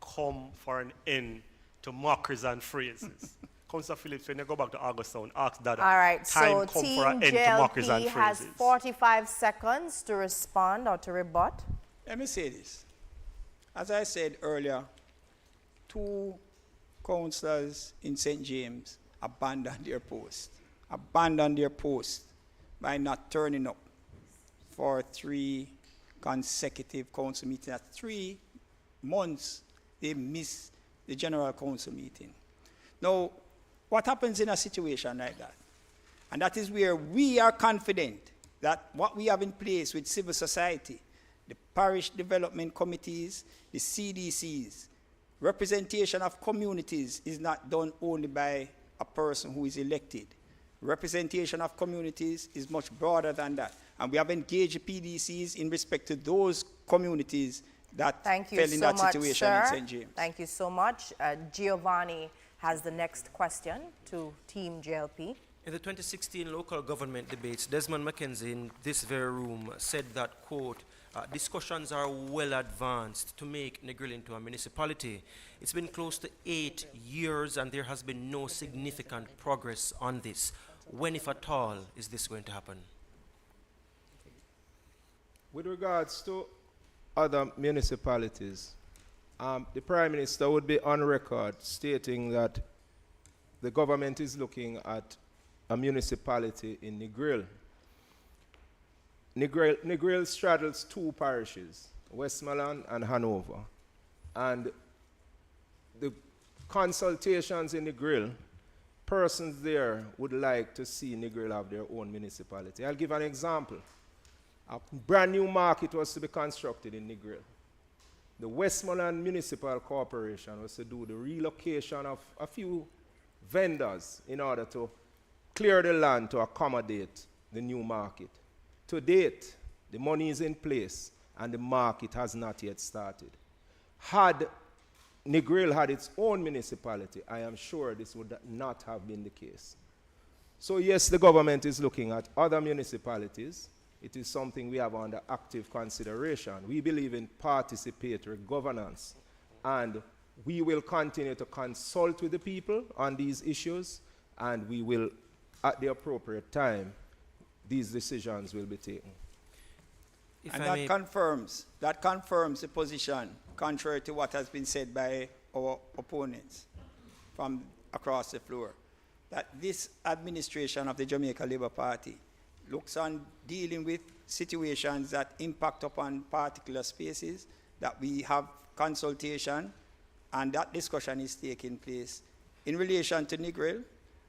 come for an end to mockeries and phrases. Councillor Phillips, when you go back to Augustown, ask Dada. All right, time so come Team for an end to mockeries and JLP has phrases. 45 seconds to respond or to rebut. Let me say this. As I said earlier, 2 councillors in St. James abandoned their post by not turning up for 3 consecutive council meetings. At 3 months, they missed the general council meeting. Now, what happens in a situation like that? And that is where we are confident that what we have in place with civil society, the parish development committees, the CDCs, representation of communities is not done only by a person who is elected. Representation of communities is much broader than that. And we have engaged PDCs in respect to those communities that fell in that situation in St. James. Thank you so much. Giovanni has the next question to Team JLP. In the 2016 local government debates, Desmond McKenzie in this very room said that, quote, discussions are well advanced to make Negril into a municipality. It's been close to 8 years and there has been no significant progress on this. When, if at all, is this going to happen? With regards to other municipalities, the Prime Minister would be on record stating that the government is looking at a municipality in Negril. Negril straddles 2 parishes, Westmoreland and Hanover. And the consultations in Negril, persons there would like to see Negril have their own municipality. I'll give an example. A brand new market was to be constructed in Negril. The Westmoreland Municipal Corporation was to do the relocation of a few vendors in order to clear the land to accommodate the new market. To date, the money is in place and the market has not yet started. Had Negril had its own municipality, I am sure this would not have been the case. So yes, the government is looking at other municipalities. It is something we have under active consideration. We believe in participatory governance, and we will continue to consult with the people on these issues, and we will, at the appropriate time, these decisions will be taken. And that confirms the position, contrary to what has been said by our opponents from across the floor, that this administration of the Jamaica Labour Party looks on dealing with situations that impact upon particular spaces, that we have consultation, and that discussion is taking place in relation to Negril,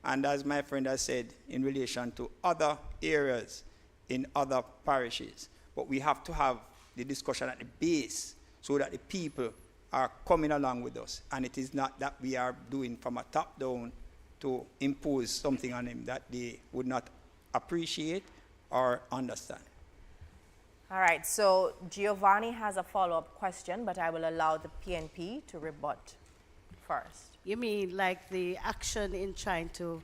and as my friend has said, in relation to other areas in other parishes. But we have to have the discussion at the base so that the people are coming along with us, and it is not that we are doing from a top down to impose something on them that they would not appreciate or understand. All right, so Giovanni has a follow-up question, but I will allow the PNP to rebut first. You mean like the action in trying to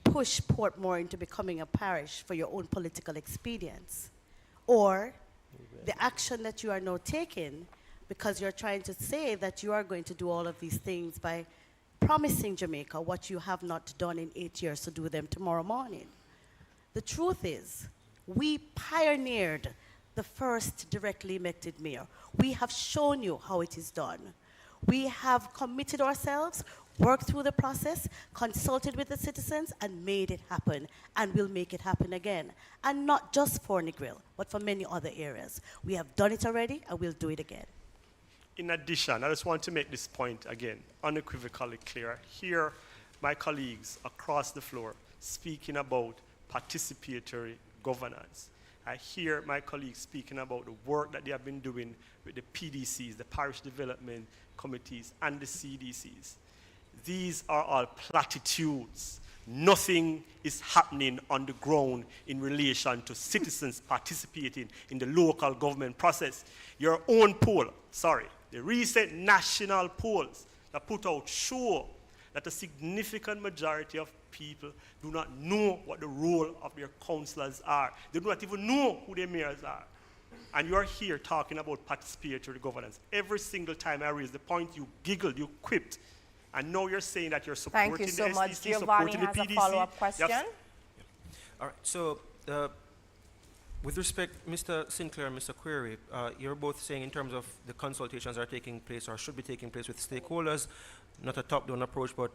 push Portmore into becoming a parish for your own political expedience? Or the action that you are now taking because you're trying to say that you are going to do all of these things by promising Jamaica what you have not done in 8 years to do them tomorrow morning? The truth is, we pioneered the first directly elected mayor. We have shown you how it is done. We have committed ourselves, worked through the process, consulted with the citizens, and made it happen, and will make it happen again. And not just for Negril, but for many other areas. We have done it already, and we'll do it again. In addition, I just want to make this point again, unequivocally clear. Here, my colleagues across the floor speaking about participatory governance. I hear my colleagues speaking about the work that they have been doing with the PDCs, the Parish Development Committees, and the CDCs. These are all platitudes. Nothing is happening on the ground in relation to citizens participating in the local government process. Your own poll, the recent national polls that put out show that a significant majority of people do not know what the role of their councillors are. They do not even know who their mayors are. And you are here talking about participatory governance. Every single time I raise the point, you giggled, you quipped. And now you're saying that you're supporting Thank you so the much. SDC, Giovanni supporting has the a PDC. follow-up question. All right, so with respect, Mr. Sinclair and Mr. Query, you're both saying in terms of the consultations are taking place or should be taking place with stakeholders, not a top-down approach, but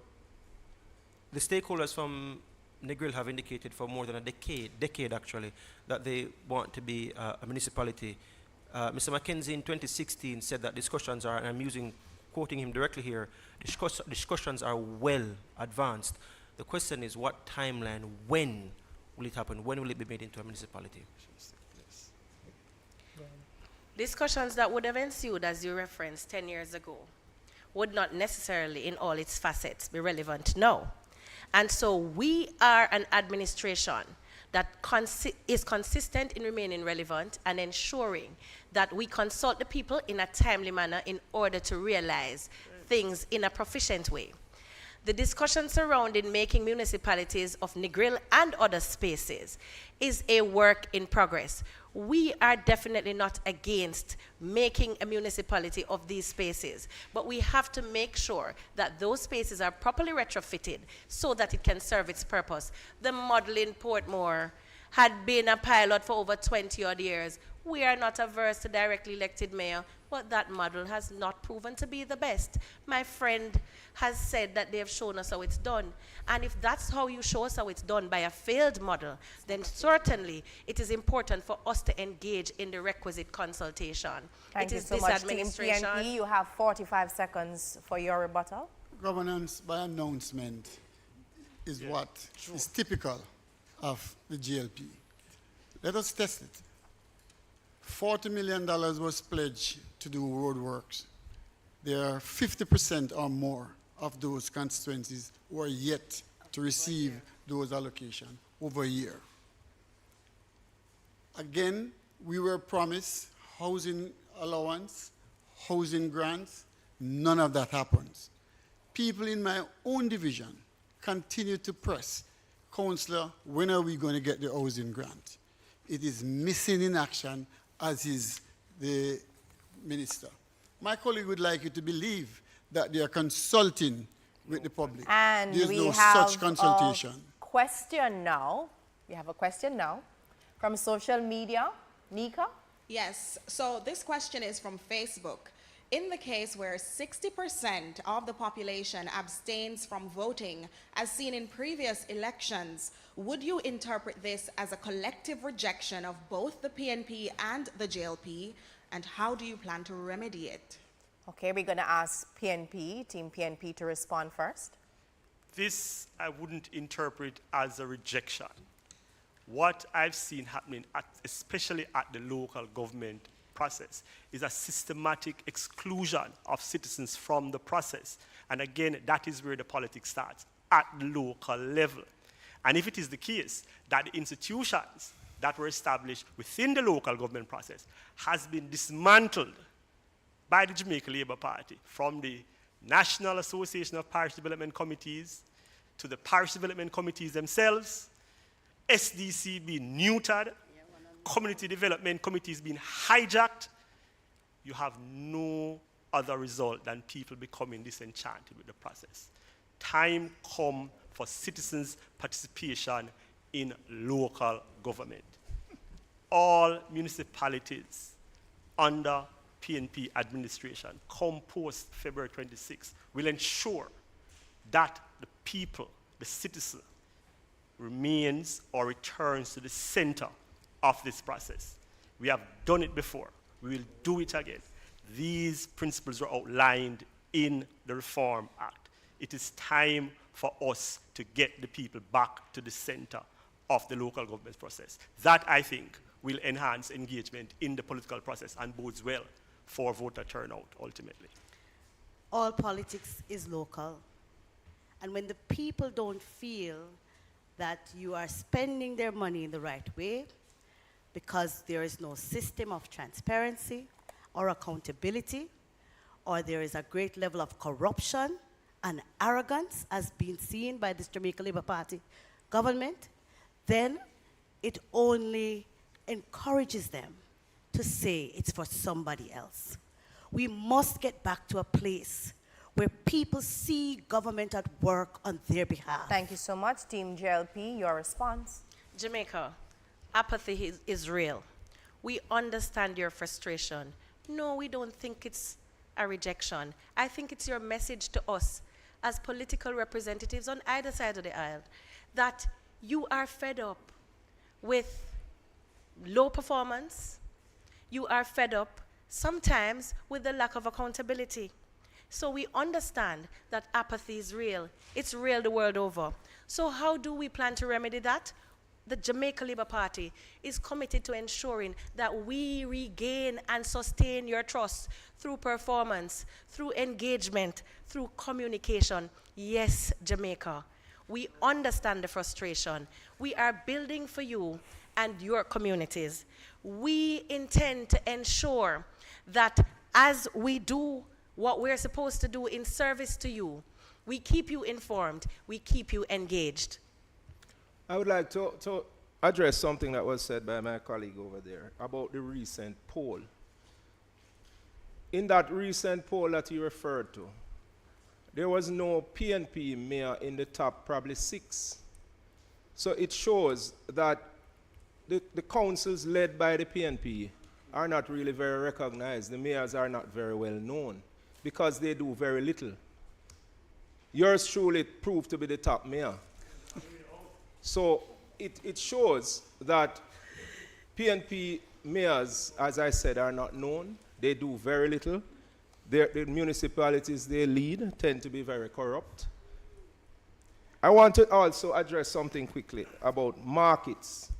the stakeholders from Negril have indicated for more than a decade actually, that they want to be a municipality. Mr. Mackenzie in 2016 said that discussions are, and I'm quoting him directly here, discussions are well advanced. The question is what timeline, when will it happen? When will it be made into a municipality? Discussions that would have ensued, as you referenced 10 years ago, would not necessarily in all its facets be relevant now. And so we are an administration that is consistent in remaining relevant and ensuring that we consult the people in a timely manner in order to realize things in a proficient way. The discussion surrounding making municipalities of Negril and other spaces is a work in progress. We are definitely not against making a municipality of these spaces, but we have to make sure that those spaces are properly retrofitted so that it can serve its purpose. The model in Portmore had been a pilot for over 20 odd years. We are not averse to directly elected mayor, but that model has not proven to be the best. My friend has said that they have shown us how it's done. And if that's how you show us how it's done by a failed model, then certainly it is important for us to engage in the requisite consultation. Thank you so much, Team PNP. You have 45 seconds for your rebuttal. Governance by announcement is what is typical of the GLP. Let us test it. $40 million was pledged to do road works. There are 50% or more of those constituencies who are yet to receive those allocations over a year. Again, we were promised housing allowance, housing grants. None of that happens. People in my own division continue to press, Councillor, when are we going to get the housing grant? It is missing in action, as is the minister. My colleague would like you to believe that they are consulting with the public. And there's we no have such consultation. A question now. We have a question now from social media. Nika? Yes, so this question is from Facebook. In the case where 60% of the population abstains from voting, as seen in previous elections, would you interpret this as a collective rejection of both the PNP and the JLP, and how do you plan to remedy it? Okay, we're going to ask PNP, Team PNP, to respond first. This I wouldn't interpret as a rejection. What I've seen happening, especially at the local government process, is a systematic exclusion of citizens from the process. And again, that is where the politics starts, at the local level. And if it is the case that the institutions that were established within the local government process has been dismantled by the Jamaica Labour Party, from the National Association of Parish Development Committees to the Parish Development Committees themselves, SDC being neutered, community development committees being hijacked, you have no other result than people becoming disenchanted with the process. Time come for citizens' participation in local government. All municipalities under PNP administration, come post February 26, will ensure that the people, the citizen, remains or returns to the center of this process. We have done it before. We will do it again. These principles are outlined in the Reform Act. It is time for us to get the people back to the center of the local government process. That, I think, will enhance engagement in the political process and bodes well for voter turnout, ultimately. All politics is local. And when the people don't feel that you are spending their money in the right way, because there is no system of transparency or accountability, or there is a great level of corruption and arrogance as being seen by this Jamaica Labour Party government, then it only encourages them to say it's for somebody else. We must get back to a place where people see government at work on their behalf. Thank you so much, Team JLP. Your response? Jamaica, apathy is real. We understand your frustration. No, we don't think it's a rejection. I think it's your message to us as political representatives on either side of the aisle that you are fed up with low performance. You are fed up sometimes with the lack of accountability. So we understand that apathy is real. It's real the world over. So how do we plan to remedy that? The Jamaica Labour Party is committed to ensuring that we regain and sustain your trust through performance, through engagement, through communication. Yes, Jamaica, we understand the frustration. We are building for you and your communities. We intend to ensure that as we do what we're supposed to do in service to you, we keep you informed, we keep you engaged. I would like to address something that was said by my colleague over there about the recent poll. In that recent poll that you referred to, there was no PNP mayor in the top probably 6. So it shows that the councils led by the PNP are not really very recognized. The mayors are not very well known because they do very little. Yours truly proved to be the top mayor. So it shows that PNP mayors, as I said, are not known. They do very little. The municipalities they lead tend to be very corrupt. I want to also address something quickly about markets.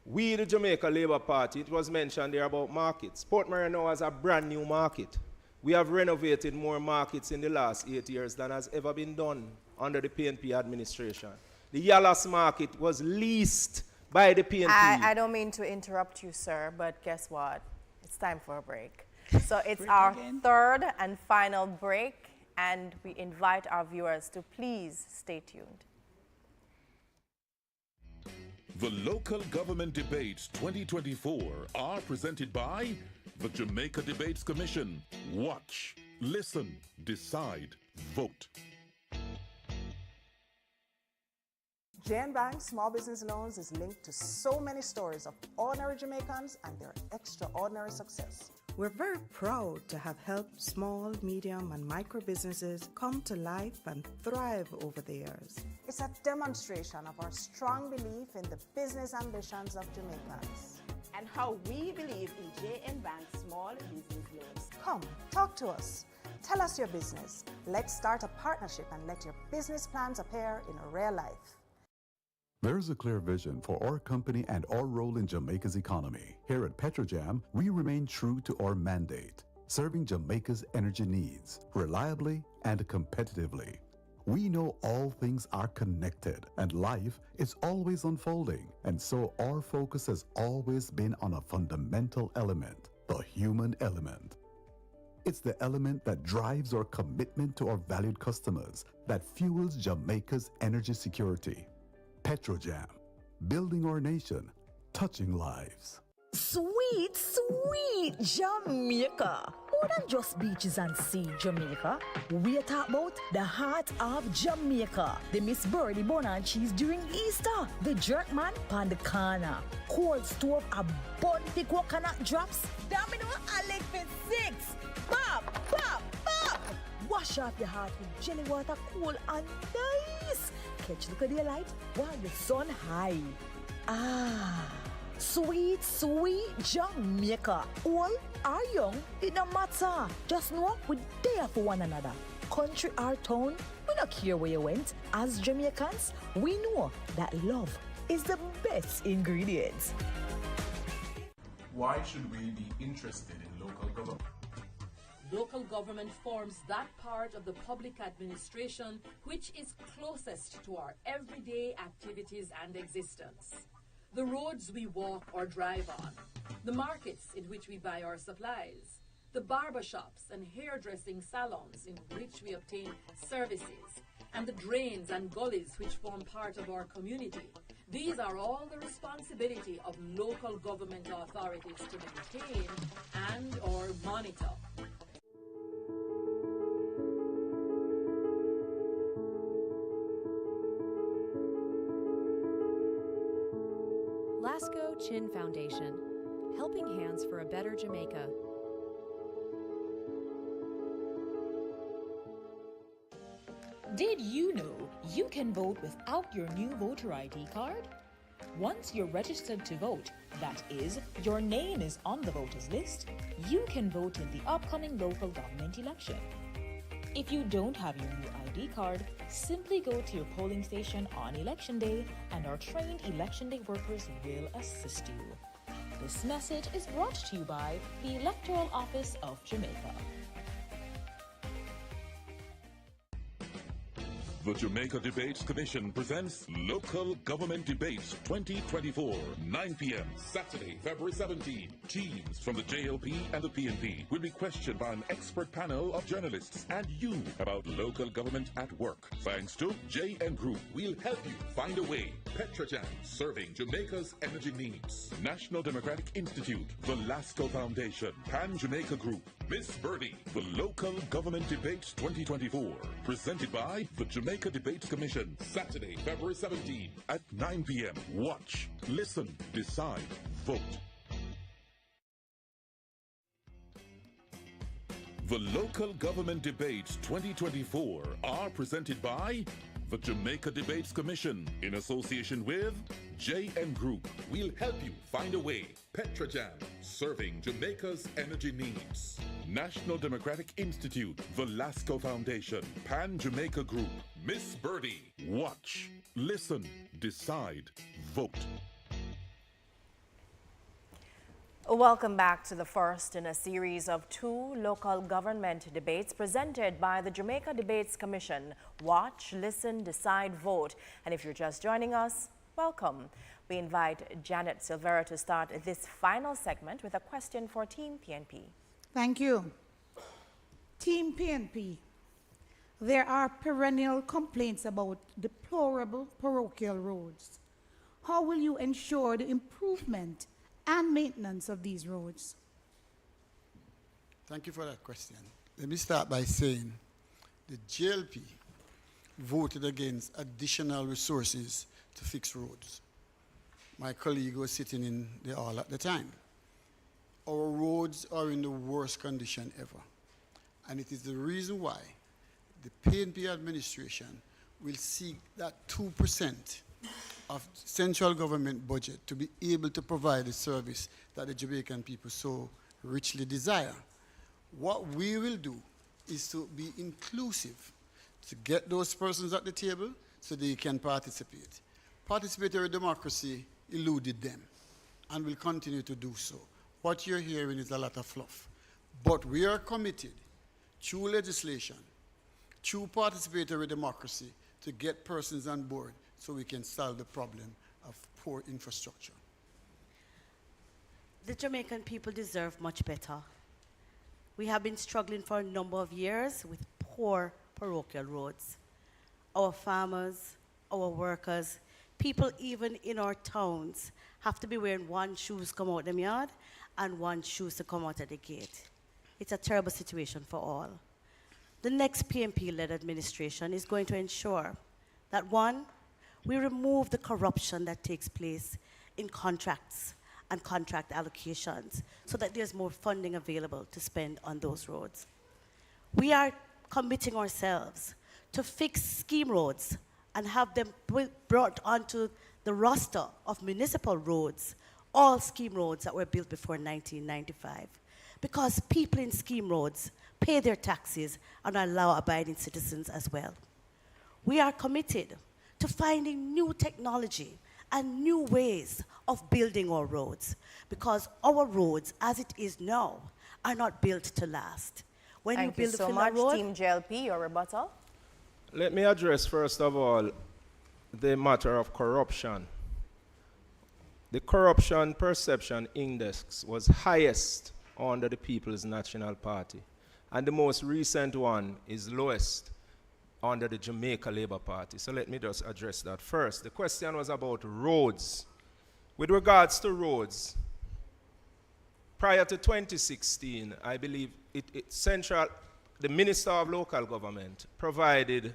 We, the Jamaica Labour Party, it was mentioned there about markets. Port Marion has a brand new market. We have renovated more markets in the last 8 years than has ever been done under the PNP administration. The Yallas market was leased by the PNP. I don't mean to interrupt you, sir, but guess what? It's time for a break. So it's our third and final break, and we invite our viewers to please stay tuned. The Local Government Debates 2024 are presented by the Jamaica Debates Commission. Watch, listen, decide, vote. JN Bank Small Business Loans is linked to so many stories of ordinary Jamaicans and their extraordinary success. We're very proud to have helped small, medium, and micro businesses come to life and thrive over the years. It's a demonstration of our strong belief in the business ambitions of Jamaicans. And how we believe in JN Bank Small Business Loans. Come, talk to us. Tell us your business. Let's start a partnership and let your business plans appear in real life. There is a clear vision for our company and our role in Jamaica's economy. Here at Petrojam, we remain true to our mandate, serving Jamaica's energy needs reliably and competitively. We know all things are connected and life is always unfolding, and so our focus has always been on a fundamental element, the human element. It's the element that drives our commitment to our valued customers, that fuels Jamaica's energy security. Petrojam, building our nation, touching lives. Sweet, sweet Jamaica. More than just beaches and sea, Jamaica. We're talking about the heart of Jamaica. The Miss Birdie bun and cheese during Easter. The jerk man pan the corner. Cold stove, a bun the coconut drops. Domino, I lick for 6. Pop, pop, pop. Wash off your heart with jelly water, cool and nice. Catch the daylight while the sun high. Ah. Sweet, sweet Jamaica. Old or young, it don't matter. Just know we there for one another. Country or town, we don't care where you went. As Jamaicans, we know that love is the best ingredient. Why should we be interested in local government? Local government forms that part of the public administration which is closest to our everyday activities and existence. The roads we walk or drive on, the markets in which we buy our supplies, the barber shops and hairdressing salons in which we obtain services, and the drains and gullies which form part of our community. These are all the responsibility of local government authorities to maintain and or monitor. Lasco Chin Foundation, helping hands for a better Jamaica. Did you know you can vote without your new voter ID card? Once you're registered to vote, that is, your name is on the voters list, you can vote in the upcoming local government election. If you don't have your new ID card, simply go to your polling station on election day and our trained election day workers will assist you. This message is brought to you by the Electoral Office of Jamaica. The Jamaica Debates Commission presents Local Government Debates 2024, 9 p.m. Saturday, February 17. Teams from the JLP and the PNP will be questioned by an expert panel of journalists and you about local government at work. Thanks to JN Group, we'll help you find a way. Petrojam, serving Jamaica's energy needs. National Democratic Institute, the Lasco Foundation, Pan Jamaica Group, Miss Birdie, the Local Government Debates 2024, presented by the Jamaica Debates Commission, Saturday, February 17 at 9 p.m. Watch, listen, decide, vote. The Local Government Debates 2024 are presented by the Jamaica Debates Commission in association with JN Group. We'll help you find a way. Petrojam, serving Jamaica's energy needs. National Democratic Institute, the Lasco Foundation, Pan Jamaica Group, Miss Birdie. Watch, listen, decide, vote. Welcome back to the first in a series of 2 local government debates presented by the Jamaica Debates Commission. Watch, listen, decide, vote. And if you're just joining us, welcome. We invite Janet Silvera to start this final segment with a question for Team PNP. Thank you. Team PNP, there are perennial complaints about deplorable parochial roads. How will you ensure the improvement and maintenance of these roads? Thank you for that question. Let me start by saying the JLP voted against additional resources to fix roads. My colleague was sitting in the hall at the time. Our roads are in the worst condition ever. And it is the reason why the PNP administration will seek that 2% of central government budget to be able to provide the service that the Jamaican people so richly desire. What we will do is to be inclusive, to get those persons at the table so they can participate. Participatory democracy eluded them and will continue to do so. What you're hearing is a lot of fluff. But we are committed through legislation, through participatory democracy, to get persons on board so we can solve the problem of poor infrastructure. The Jamaican people deserve much better. We have been struggling for a number of years with poor parochial roads. Our farmers, our workers, people even in our towns have to be wearing one shoes come out the yard and one shoes to come out of the gate. It's a terrible situation for all. The next PNP-led administration is going to ensure that, one, we remove the corruption that takes place in contracts and contract allocations so that there's more funding available to spend on those roads. We are committing ourselves to fix scheme roads and have them brought onto the roster of municipal roads, all scheme roads that were built before 1995. Because people in scheme roads pay their taxes and are law-abiding citizens as well. we are committed to finding new technology and new ways of building our roads, because our roads, as it is now, are not built to last. When Thank you you build so a much, road, Team JLP. Your rebuttal? Let me address, first of all, the matter of corruption. The corruption perception index was highest under the People's National Party, and the most recent one is lowest under the Jamaica Labour Party. So let me just address that first. The question was about roads. With regards to roads, prior to 2016, I believe the Minister of Local Government provided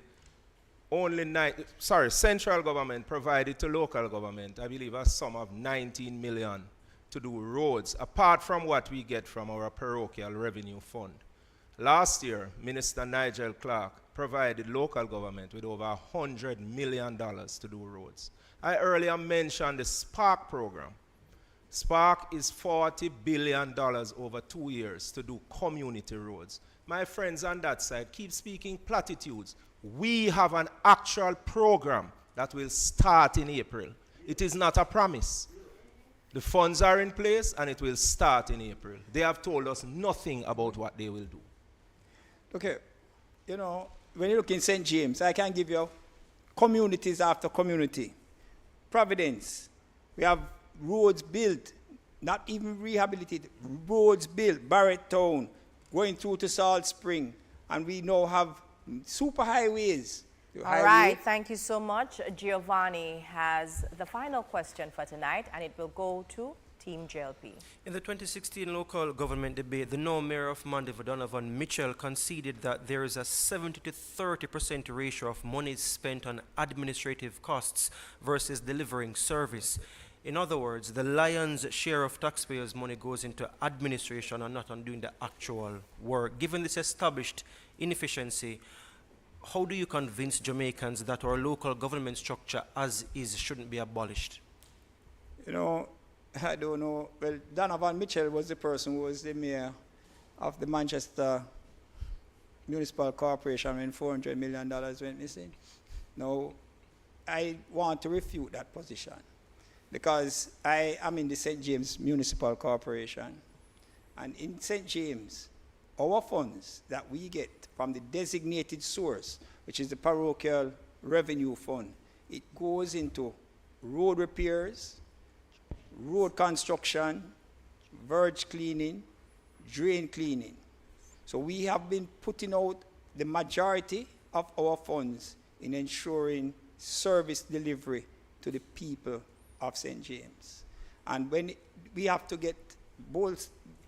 central government provided to local government, I believe, a sum of 19 million to do roads, apart from what we get from our parochial revenue fund. Last year, Minister Nigel Clark provided local government with over $100 million to do roads. I earlier mentioned the Spark program. Spark is $40 billion over 2 years to do community roads. My friends on that side keep speaking platitudes. We have an actual program that will start in April. It is not a promise. The funds are in place and it will start in April. They have told us nothing about what they will do. Okay, you know, when you look in St. James, I can give you communities after community. Providence, we have roads built, not even rehabilitated, roads built, Barrett Town, going through to Salt Spring, and we now have super highways. All right, thank you so much. Giovanni has the final question for tonight, and it will go to Team JLP. In the 2016 local government debate, the now mayor of Mandeville, Donovan Mitchell, conceded that there is a 70 to 30% ratio of money spent on administrative costs versus delivering service. In other words, the lion's share of taxpayers' money goes into administration and not on doing the actual work. Given this established inefficiency, how do you convince Jamaicans that our local government structure as is shouldn't be abolished? You know, I don't know. Well, Donovan Mitchell was the person who was the mayor of the Manchester Municipal Corporation when $400 million went missing. Now, I want to refute that position because I am in the St. James Municipal Corporation. And in St. James, our funds that we get from the designated source, which is the parochial revenue fund, it goes into road repairs, road construction, verge cleaning, drain cleaning. So we have been putting out the majority of our funds in ensuring service delivery to the people of St. James. And when we have to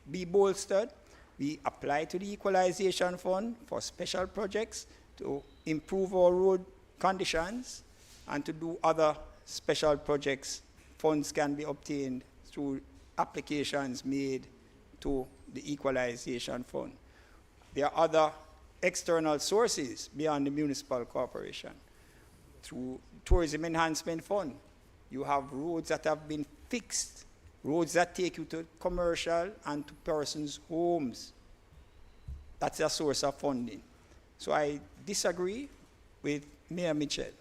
be bolstered, we apply to the Equalization Fund for special projects to improve our road conditions and to do other special projects. Funds can be obtained through applications made to the Equalization Fund. There are other external sources beyond the municipal corporation. Through Tourism Enhancement Fund, you have roads that have been fixed, roads that take you to commercial and to persons' homes. That's a source of funding. So I disagree with Mayor Mitchell.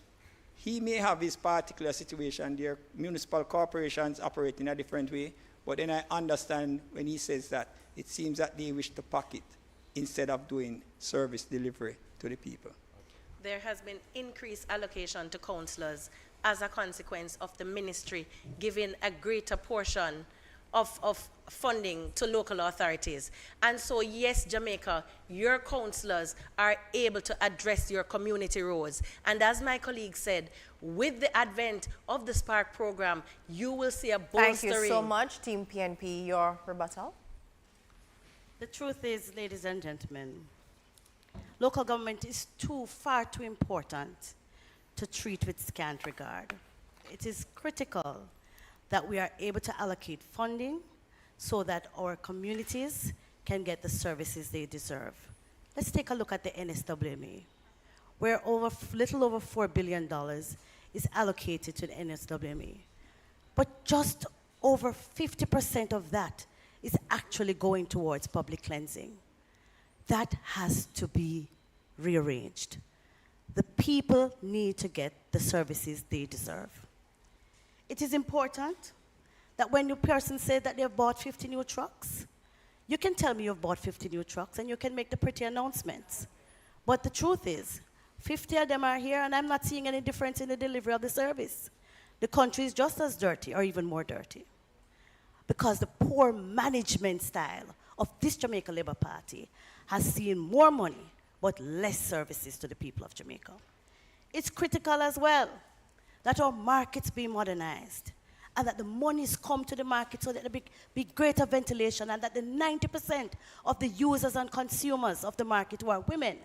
He may have his particular situation. Their municipal corporations operate in a different way, but then I understand when he says that it seems that they wish to pocket instead of doing service delivery to the people. There has been increased allocation to councillors as a consequence of the ministry giving a greater portion of funding to local authorities. And so, yes, Jamaica, your councillors are able to address your community roads. And as my colleague said, with the advent of the Spark program, you will see a bolstering. Thank you so much, Team PNP. Your rebuttal? The truth is, ladies and gentlemen, local government is far too important to treat with scant regard. It is critical that we are able to allocate funding so that our communities can get the services they deserve. Let's take a look at the NSWMA, where little over $4 billion is allocated to the NSWMA. But just over 50% of that is actually going towards public cleansing. That has to be rearranged. The people need to get the services they deserve. It is important that when the person says that they've bought 50 new trucks, you can tell me you've bought 50 new trucks and you can make the pretty announcements. But the truth is, 50 of them are here and I'm not seeing any difference in the delivery of the service. The country is just as dirty or even more dirty because the poor management style of this Jamaica Labour Party has seen more money but less services to the people of Jamaica. It's critical as well that our markets be modernized and that the monies come to the market so that there be greater ventilation and that the 90% of the users and consumers of the market who are women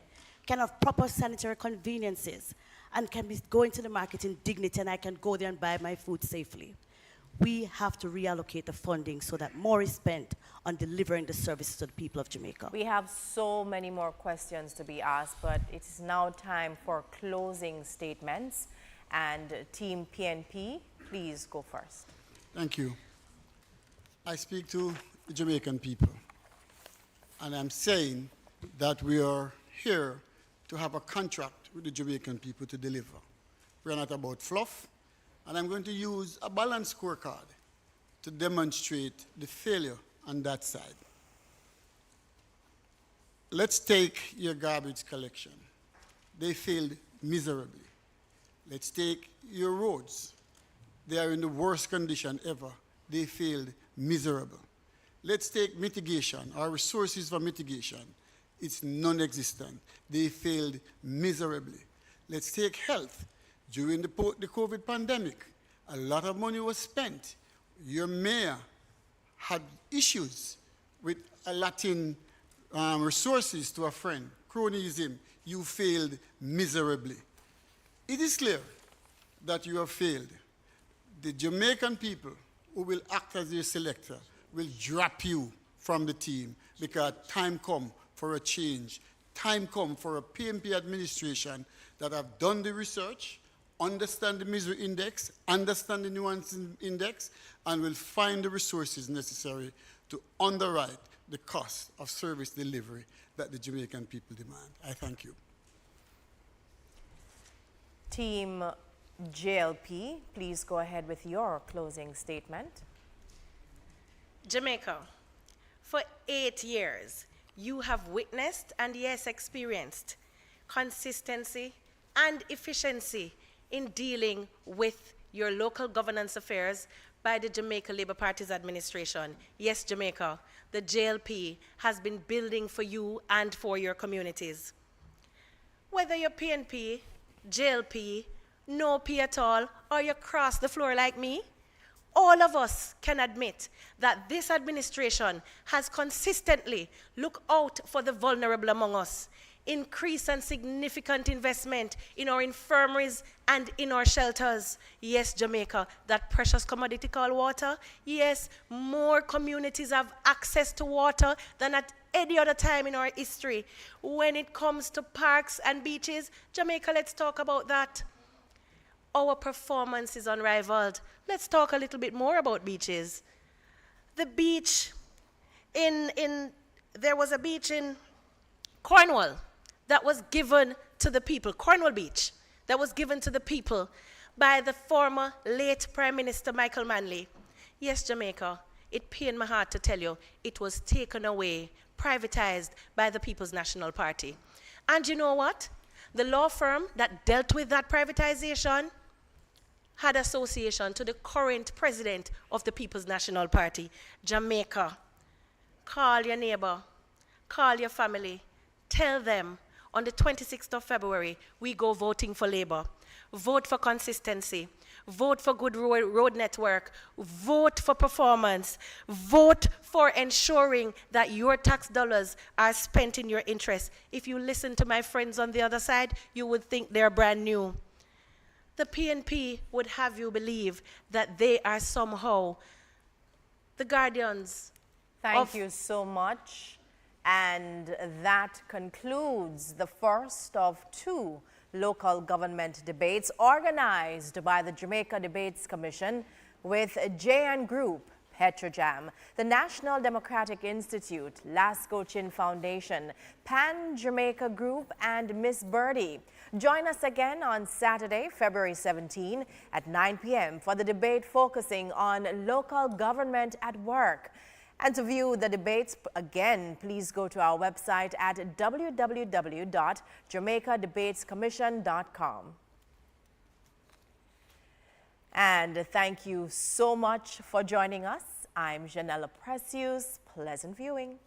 can have proper sanitary conveniences and can be going to the market in dignity and I can go there and buy my food safely. We have to reallocate the funding so that more is spent on delivering the services to the people of Jamaica. We have so many more questions to be asked, but it is now time for closing statements. And Team PNP, please go first. Thank you. I speak to the Jamaican people, and I'm saying that we are here to have a contract with the Jamaican people to deliver. We're not about fluff, and I'm going to use a balanced scorecard to demonstrate the failure on that side. Let's take your garbage collection. They failed miserably. Let's take your roads. They are in the worst condition ever. They failed miserable. Let's take mitigation, our resources for mitigation. It's non-existent. They failed miserably. Let's take health. During the COVID pandemic, a lot of money was spent. Your mayor had issues with allotting resources to a friend, cronyism. You failed miserably. It is clear that you have failed. The Jamaican people who will act as your selector will drop you from the team because time come for a change. Time come for a PNP administration that have done the research, understand the misery index, understand the nuance index, and will find the resources necessary to underwrite the cost of service delivery that the Jamaican people demand. I thank you. Team JLP, please go ahead with your closing statement. Jamaica, for 8 years, you have witnessed and yes, experienced consistency and efficiency in dealing with your local governance affairs by the Jamaica Labour Party's administration. Yes, Jamaica, the JLP has been building for you and for your communities. Whether you're PNP, JLP, no P at all, or you cross the floor like me, all of us can admit that this administration has consistently looked out for the vulnerable among us, increase and significant investment in our infirmaries and in our shelters. Yes, Jamaica, that precious commodity called water. Yes, more communities have access to water than at any other time in our history. When it comes to parks and beaches, Jamaica, let's talk about that. Our performance is unrivaled. Let's talk a little bit more about beaches. The beach there was a beach in Cornwall that was given to the people, Cornwall Beach, that was given to the people by the former late Prime Minister Michael Manley. Yes, Jamaica, it pained my heart to tell you, it was taken away, privatized by the People's National Party. And you know what? The law firm that dealt with that privatization had association to the current president of the People's National Party. Jamaica, call your neighbor, call your family, tell them on the 26th of February, we go voting for Labour. Vote for consistency. Vote for good road network. Vote for performance. Vote for ensuring that your tax dollars are spent in your interest. If you listen to my friends on the other side, you would think they're brand new. The PNP would have you believe that they are somehow the guardians. Thank you so much. And that concludes the first of 2 local government debates organized by the Jamaica Debates Commission with JN Group Petrojam, the National Democratic Institute, Lasco Chin Foundation, Pan Jamaica Group, and Miss Birdie. Join us again on Saturday, February 17 at 9 p.m. for the debate focusing on local government at work. And to view the debates again, please go to our website at www.jamaicadebatescommission.com. And thank you so much for joining us. I'm Janella Precious. Pleasant viewing.